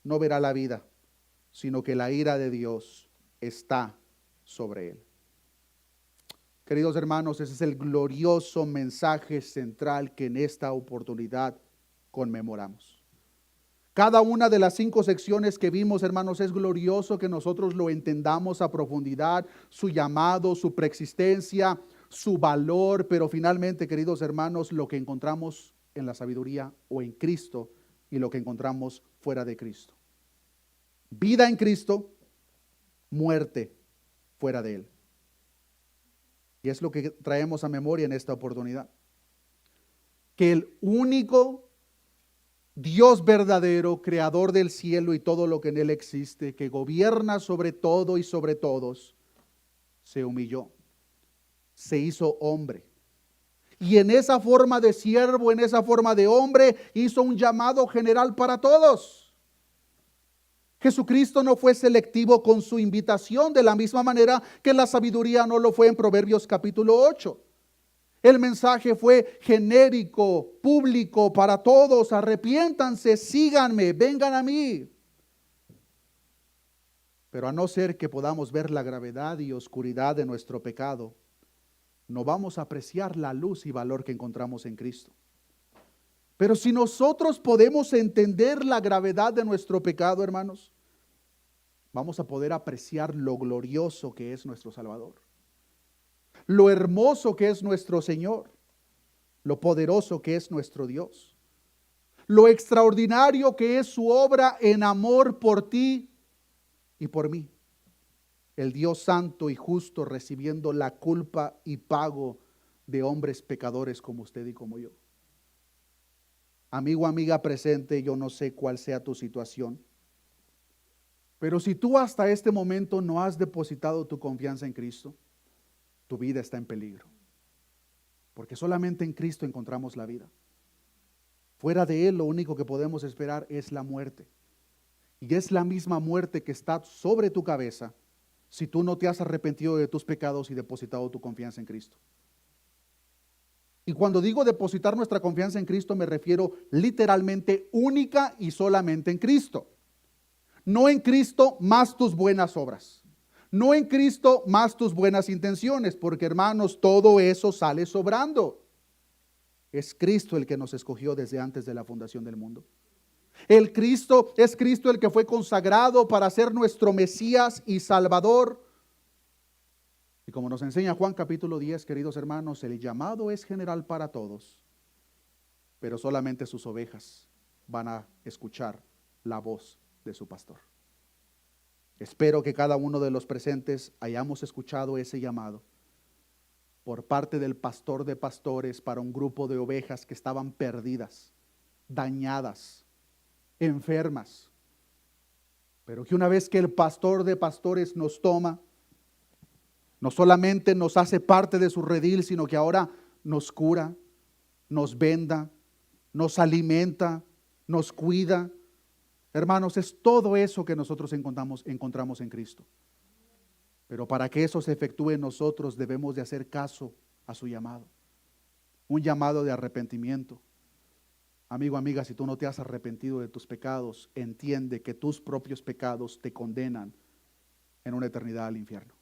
no verá la vida, sino que la ira de Dios está sobre él. Queridos hermanos, ese es el glorioso mensaje central que en esta oportunidad conmemoramos. Cada una de las 5 secciones que vimos, hermanos, es glorioso que nosotros lo entendamos a profundidad, su llamado, su preexistencia, su valor, pero finalmente, queridos hermanos, lo que encontramos en la sabiduría o en Cristo y lo que encontramos fuera de Cristo. Vida en Cristo, muerte fuera de Él. Y es lo que traemos a memoria en esta oportunidad. Que el único Dios verdadero, creador del cielo y todo lo que en él existe, que gobierna sobre todo y sobre todos, se humilló, se hizo hombre. Y en esa forma de siervo, en esa forma de hombre, hizo un llamado general para todos. Jesucristo no fue selectivo con su invitación, de la misma manera que la sabiduría no lo fue en Proverbios capítulo 8. El mensaje fue genérico, público, para todos. Arrepiéntanse, síganme, vengan a mí. Pero a no ser que podamos ver la gravedad y oscuridad de nuestro pecado, no vamos a apreciar la luz y valor que encontramos en Cristo. Pero si nosotros podemos entender la gravedad de nuestro pecado, hermanos, vamos a poder apreciar lo glorioso que es nuestro Salvador, lo hermoso que es nuestro Señor, lo poderoso que es nuestro Dios, lo extraordinario que es su obra en amor por ti y por mí. El Dios santo y justo recibiendo la culpa y pago de hombres pecadores como usted y como yo. Amigo, amiga presente, yo no sé cuál sea tu situación, pero si tú hasta este momento no has depositado tu confianza en Cristo, tu vida está en peligro. Porque solamente en Cristo encontramos la vida. Fuera de Él lo único que podemos esperar es la muerte. Y es la misma muerte que está sobre tu cabeza si tú no te has arrepentido de tus pecados y depositado tu confianza en Cristo. Y cuando digo depositar nuestra confianza en Cristo, me refiero literalmente única y solamente en Cristo. No en Cristo más tus buenas obras. No en Cristo más tus buenas intenciones, porque hermanos, todo eso sale sobrando. Es Cristo el que nos escogió desde antes de la fundación del mundo. Es Cristo el que fue consagrado para ser nuestro Mesías y Salvador. Y como nos enseña Juan capítulo 10, queridos hermanos, el llamado es general para todos, pero solamente sus ovejas van a escuchar la voz de su pastor. Espero que cada uno de los presentes hayamos escuchado ese llamado por parte del pastor de pastores para un grupo de ovejas que estaban perdidas, dañadas, enfermas. Pero que una vez que el pastor de pastores nos toma, no solamente nos hace parte de su redil, sino que ahora nos cura, nos venda, nos alimenta, nos cuida. Hermanos, es todo eso que nosotros encontramos en Cristo. Pero para que eso se efectúe en nosotros debemos de hacer caso a su llamado. Un llamado de arrepentimiento. Amigo, amiga, si tú no te has arrepentido de tus pecados, entiende que tus propios pecados te condenan en una eternidad al infierno.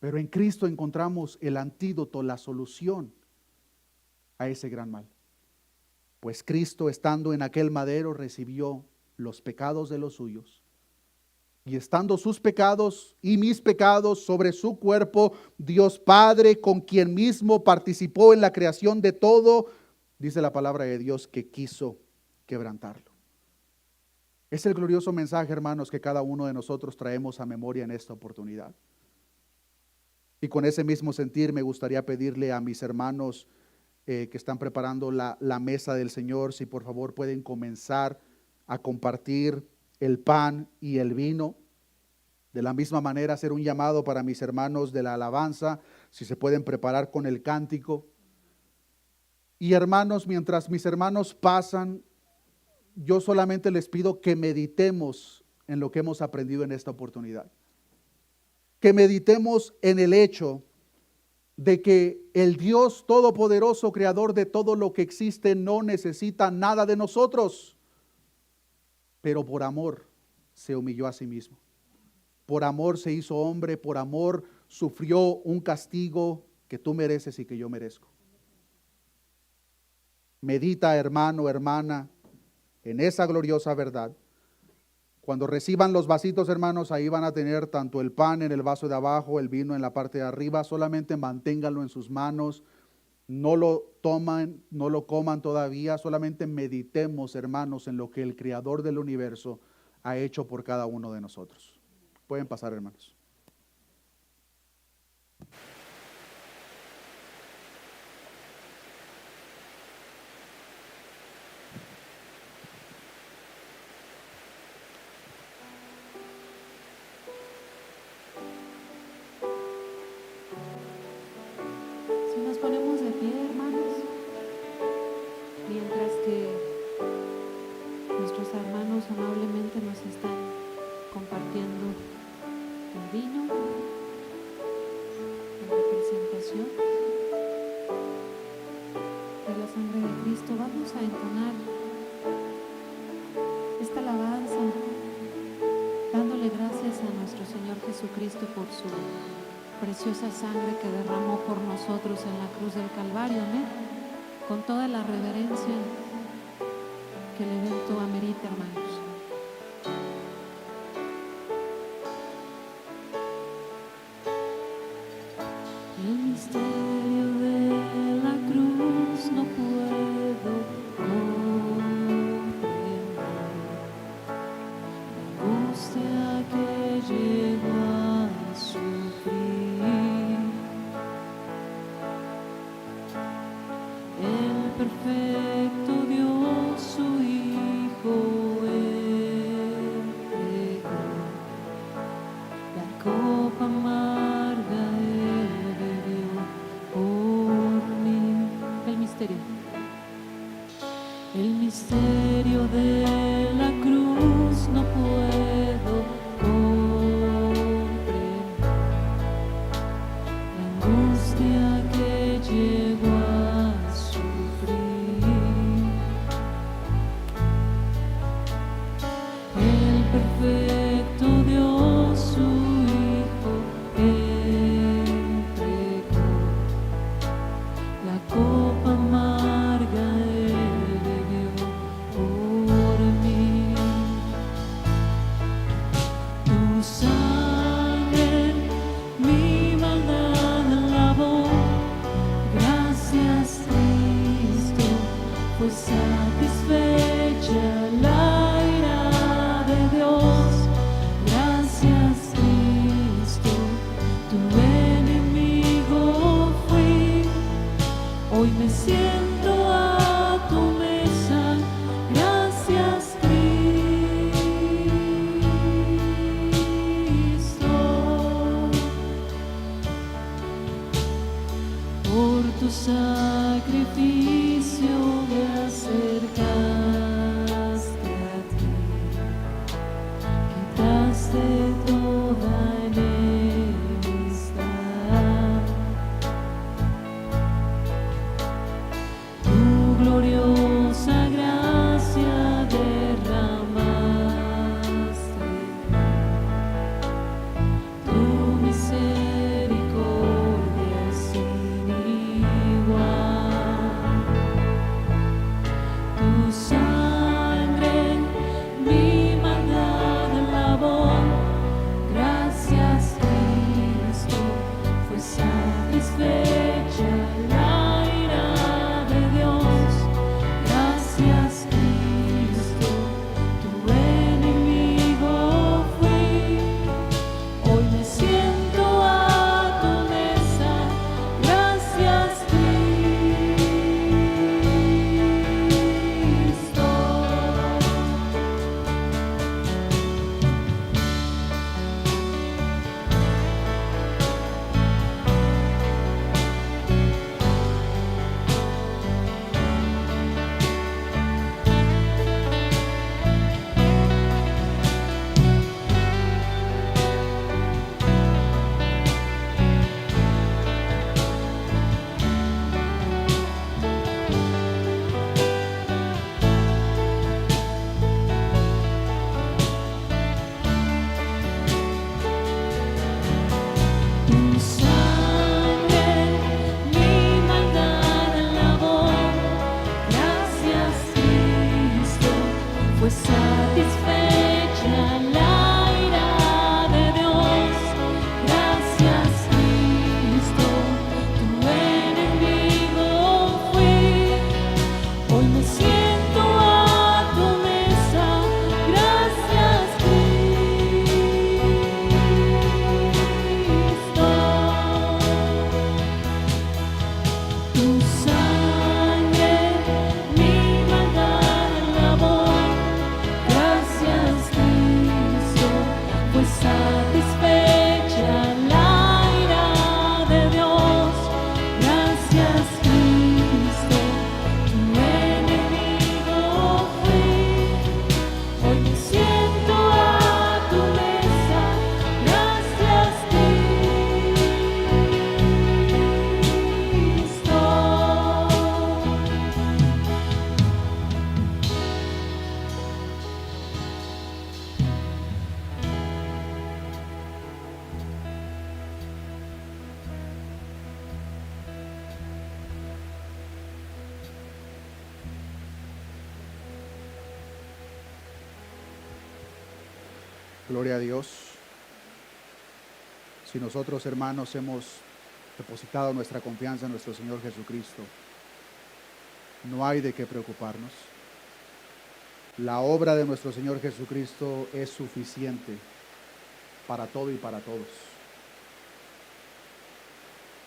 Pero en Cristo encontramos el antídoto, la solución a ese gran mal. Pues Cristo, estando en aquel madero, recibió los pecados de los suyos. Y estando sus pecados y mis pecados sobre su cuerpo, Dios Padre, con quien mismo participó en la creación de todo, dice la palabra de Dios, que quiso quebrantarlo. Es el glorioso mensaje, hermanos, que cada uno de nosotros traemos a memoria en esta oportunidad. Y con ese mismo sentir me gustaría pedirle a mis hermanos que están preparando la mesa del Señor, si por favor pueden comenzar a compartir el pan y el vino. De la misma manera hacer un llamado para mis hermanos de la alabanza, si se pueden preparar con el cántico. Y hermanos, mientras mis hermanos pasan, yo solamente les pido que meditemos en lo que hemos aprendido en esta oportunidad. Que meditemos en el hecho de que el Dios Todopoderoso, Creador de todo lo que existe, no necesita nada de nosotros, pero por amor se humilló a sí mismo. Por amor se hizo hombre, por amor sufrió un castigo que tú mereces y que yo merezco. Medita, hermano, hermana, en esa gloriosa verdad. Cuando reciban los vasitos, hermanos, ahí van a tener tanto el pan en el vaso de abajo, el vino en la parte de arriba. Solamente manténganlo en sus manos. No lo toman, no lo coman todavía. Solamente meditemos, hermanos, en lo que el Creador del universo ha hecho por cada uno de nosotros. Pueden pasar, hermanos. Si nos ponemos de pie, hermanos, mientras que nuestros hermanos amablemente nos están compartiendo el vino en representación de la sangre de Cristo, vamos a entonar esta alabanza dándole gracias a nuestro Señor Jesucristo por su preciosa sangre que derramó por nosotros en la cruz del Calvario, amén, con toda la reverencia que el evento amerita, hermanos. El misterio de la cruz no puedo comprender, la angustia que llegó a sufrir, el perfecto Dios, su Hijo, entregó la copa amarga, Él bebió por mí. El misterio de la cruz no puedo comprender, la angustia que llegó a sufrir, el perfecto Dios, su Hijo, entregó la copa amarga, Él bebió por mí. Tu sangre mi maldad lavó, gracias Cristo, fue satisfecha la ira de Dios. Gracias Cristo, tu enemigo fui, hoy me siento a tu mesa. Gracias Cristo, por tu sacrificio me acercaste a ti, quitaste toda enemistad. Tu gloriosa gracia derramaste, tu misericordia sin igual. Gloria a Dios. Si nosotros, hermanos, hemos depositado nuestra confianza en nuestro Señor Jesucristo, no hay de qué preocuparnos. La obra de nuestro Señor Jesucristo es suficiente para todo y para todos.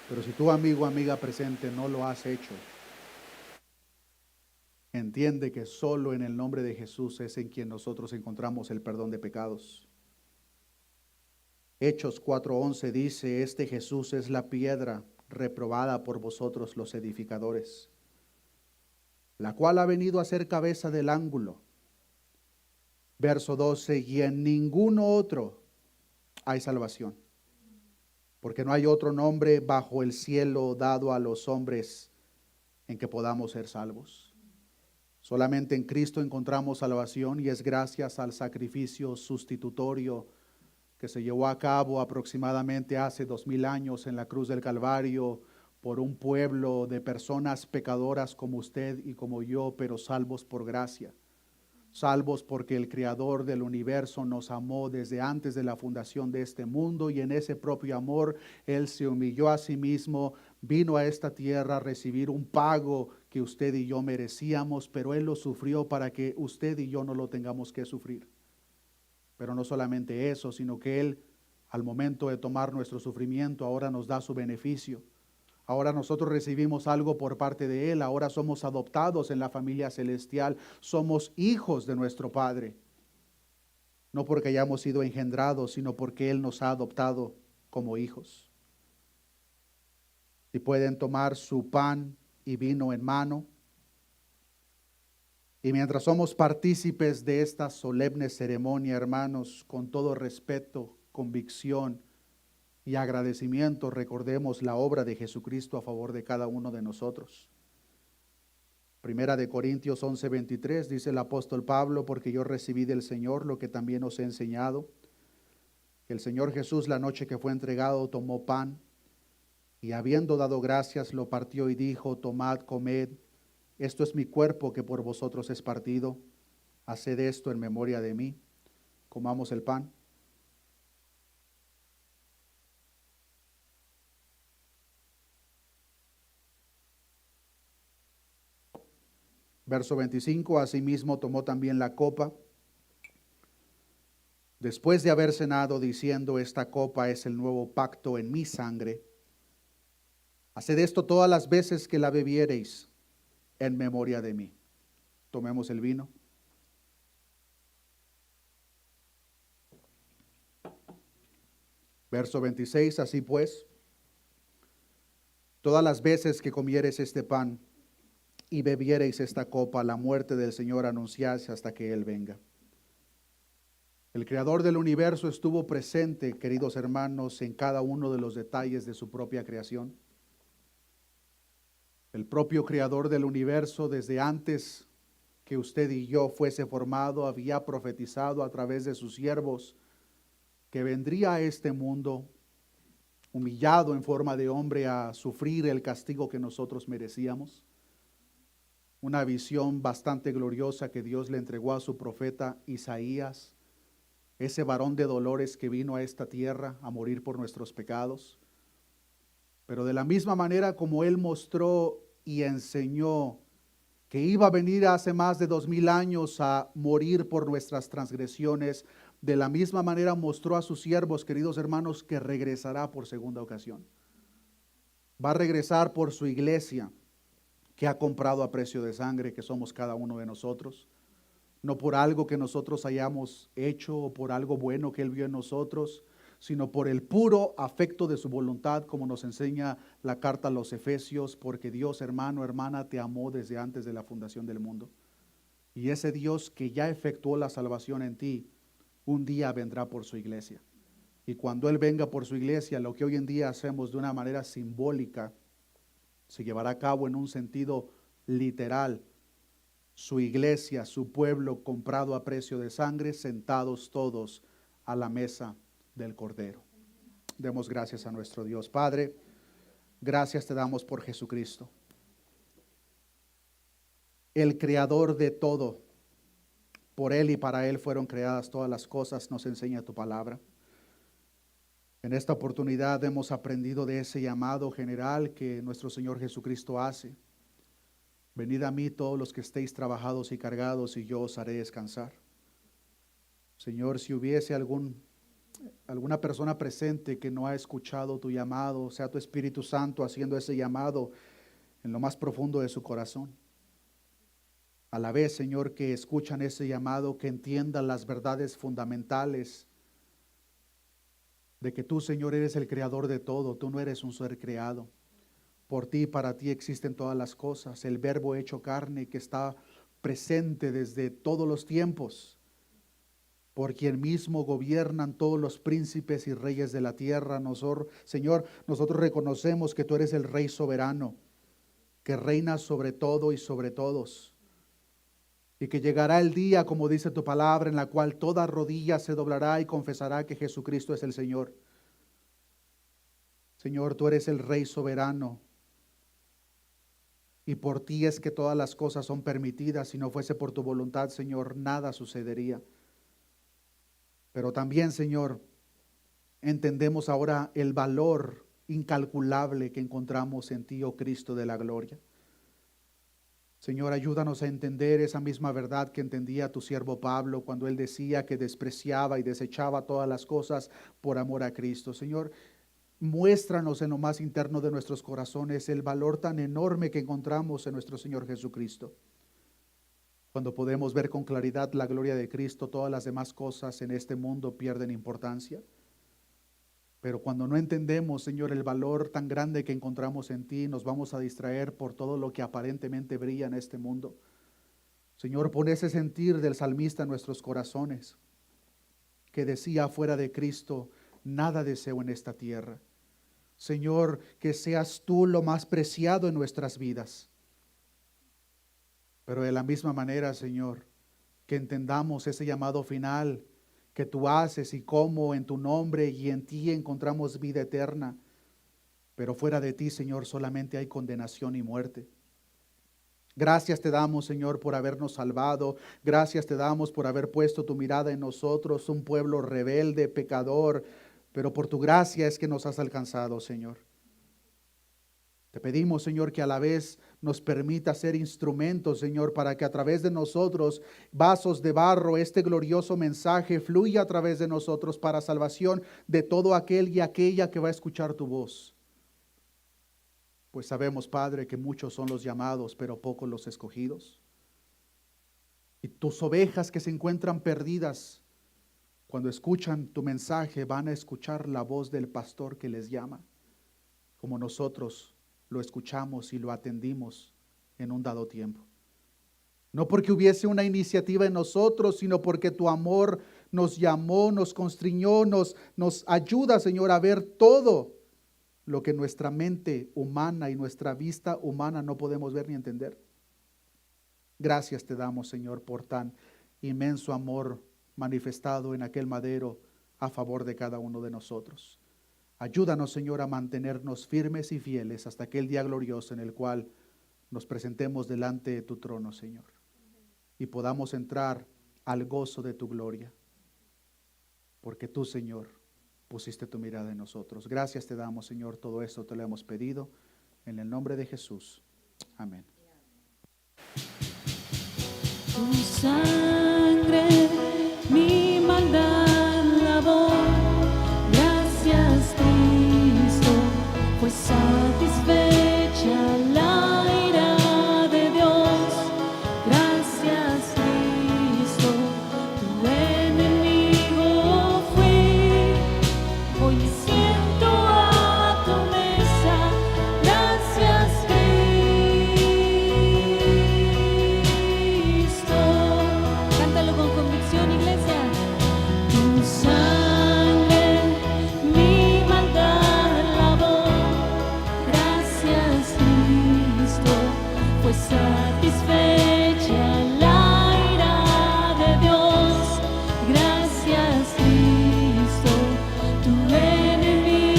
Pero si tú, amigo, amiga presente, no lo has hecho, entiende que solo en el nombre de Jesús es en quien nosotros encontramos el perdón de pecados. Hechos 4:11 dice, este Jesús es la piedra reprobada por vosotros los edificadores, la cual ha venido a ser cabeza del ángulo. Verso 12, y en ninguno otro hay salvación, porque no hay otro nombre bajo el cielo dado a los hombres en que podamos ser salvos. Solamente en Cristo encontramos salvación y es gracias al sacrificio sustitutorio que se llevó a cabo aproximadamente hace 2000 años en la cruz del Calvario por un pueblo de personas pecadoras como usted y como yo, pero salvos por gracia. Salvos porque el Creador del universo nos amó desde antes de la fundación de este mundo y en ese propio amor Él se humilló a sí mismo, vino a esta tierra a recibir un pago que usted y yo merecíamos, pero Él lo sufrió para que usted y yo no lo tengamos que sufrir. Pero no solamente eso, sino que Él, al momento de tomar nuestro sufrimiento, ahora nos da su beneficio. Ahora nosotros recibimos algo por parte de Él, ahora somos adoptados en la familia celestial, somos hijos de nuestro Padre. No porque hayamos sido engendrados, sino porque Él nos ha adoptado como hijos. Si pueden tomar su pan y vino en mano. Y mientras somos partícipes de esta solemne ceremonia, hermanos, con todo respeto, convicción y agradecimiento, recordemos la obra de Jesucristo a favor de cada uno de nosotros. Primera de Corintios 11:23 dice el apóstol Pablo, porque yo recibí del Señor lo que también os he enseñado, que el Señor Jesús la noche que fue entregado tomó pan y habiendo dado gracias lo partió y dijo, tomad, comed, esto es mi cuerpo que por vosotros es partido, haced esto en memoria de mí. Comamos el pan. Verso 25, asimismo tomó también la copa, después de haber cenado, diciendo, esta copa es el nuevo pacto en mi sangre. Haced esto todas las veces que la bebiereis en memoria de mí. Tomemos el vino. Verso 26, así pues, todas las veces que comiereis este pan y bebiereis esta copa, la muerte del Señor anunciáis hasta que Él venga. El Creador del universo estuvo presente, queridos hermanos, en cada uno de los detalles de su propia creación. El propio Creador del universo, desde antes que usted y yo fuese formado, había profetizado a través de sus siervos que vendría a este mundo humillado en forma de hombre a sufrir el castigo que nosotros merecíamos. Una visión bastante gloriosa que Dios le entregó a su profeta Isaías, ese varón de dolores que vino a esta tierra a morir por nuestros pecados. Pero de la misma manera como Él mostró y enseñó que iba a venir hace más de 2000 años a morir por nuestras transgresiones, de la misma manera mostró a sus siervos, queridos hermanos, que regresará por segunda ocasión. Va a regresar por su iglesia, que ha comprado a precio de sangre, que somos cada uno de nosotros. No por algo que nosotros hayamos hecho o por algo bueno que Él vio en nosotros, sino por el puro afecto de su voluntad, como nos enseña la carta a los Efesios, porque Dios, hermano, hermana, te amó desde antes de la fundación del mundo. Y ese Dios que ya efectuó la salvación en ti, un día vendrá por su iglesia. Y cuando Él venga por su iglesia, lo que hoy en día hacemos de una manera simbólica, se llevará a cabo en un sentido literal. Su iglesia, su pueblo comprado a precio de sangre, sentados todos a la mesa del Cordero. Demos gracias a nuestro Dios. Padre, gracias te damos por Jesucristo, el creador de todo, por Él y para Él fueron creadas todas las cosas, nos enseña tu palabra. En esta oportunidad hemos aprendido de ese llamado general que nuestro Señor Jesucristo hace. Venid a mí todos los que estéis trabajados y cargados, y yo os haré descansar. Señor, si hubiese alguna persona presente que no ha escuchado tu llamado, sea tu Espíritu Santo haciendo ese llamado en lo más profundo de su corazón. A la vez, Señor, que escuchan ese llamado, que entiendan las verdades fundamentales de que tú, Señor, eres el creador de todo, tú no eres un ser creado. Por ti y para ti existen todas las cosas, el Verbo hecho carne que está presente desde todos los tiempos, por quien mismo gobiernan todos los príncipes y reyes de la tierra. Señor, nosotros reconocemos que tú eres el Rey soberano, que reina sobre todo y sobre todos, y que llegará el día, como dice tu palabra, en la cual toda rodilla se doblará y confesará que Jesucristo es el Señor. Señor, tú eres el Rey soberano, y por ti es que todas las cosas son permitidas. Si no fuese por tu voluntad, Señor, nada sucedería. Pero también, Señor, entendemos ahora el valor incalculable que encontramos en ti, oh Cristo de la gloria. Señor, ayúdanos a entender esa misma verdad que entendía tu siervo Pablo cuando él decía que despreciaba y desechaba todas las cosas por amor a Cristo. Señor, muéstranos en lo más interno de nuestros corazones el valor tan enorme que encontramos en nuestro Señor Jesucristo. Cuando podemos ver con claridad la gloria de Cristo, todas las demás cosas en este mundo pierden importancia. Pero cuando no entendemos, Señor, el valor tan grande que encontramos en ti, nos vamos a distraer por todo lo que aparentemente brilla en este mundo. Señor, pon ese sentir del salmista en nuestros corazones, que decía: fuera de Cristo, nada deseo en esta tierra. Señor, que seas tú lo más preciado en nuestras vidas. Pero de la misma manera, Señor, que entendamos ese llamado final que tú haces y cómo en tu nombre y en ti encontramos vida eterna. Pero fuera de ti, Señor, solamente hay condenación y muerte. Gracias te damos, Señor, por habernos salvado. Gracias te damos por haber puesto tu mirada en nosotros, un pueblo rebelde, pecador. Pero por tu gracia es que nos has alcanzado, Señor. Te pedimos, Señor, que a la vez nos permita ser instrumentos, Señor, para que a través de nosotros, vasos de barro, este glorioso mensaje fluya a través de nosotros para salvación de todo aquel y aquella que va a escuchar tu voz. Pues sabemos, Padre, que muchos son los llamados, pero pocos los escogidos. Y tus ovejas que se encuentran perdidas, cuando escuchan tu mensaje, van a escuchar la voz del pastor que les llama, como nosotros lo escuchamos y lo atendimos en un dado tiempo. No porque hubiese una iniciativa en nosotros, sino porque tu amor nos llamó, nos constriñó, nos ayuda, Señor, a ver todo lo que nuestra mente humana y nuestra vista humana no podemos ver ni entender. Gracias te damos, Señor, por tan inmenso amor manifestado en aquel madero a favor de cada uno de nosotros. Ayúdanos, Señor, a mantenernos firmes y fieles hasta aquel día glorioso en el cual nos presentemos delante de tu trono, Señor, y podamos entrar al gozo de tu gloria, porque tú, Señor, pusiste tu mirada en nosotros. Gracias te damos, Señor, todo esto te lo hemos pedido en el nombre de Jesús. Amén. Tu sangre, mi maldad lavó. Gracias, Cristo, pues satisfecha la ira de Dios. Gracias, Cristo, tu enemigo fui. Hoy me siento a tu mesa. Gracias, Cristo. Cántalo con convicción, iglesia. Tu sangre, mi maldad lavó. Gracias, Cristo, pues satisfecha la ira de Dios. Gracias, Cristo, tu enemigo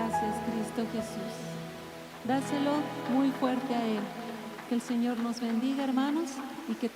Gracias, Cristo Jesús. Dáselo muy fuerte a Él. Que el Señor nos bendiga, hermanos, y que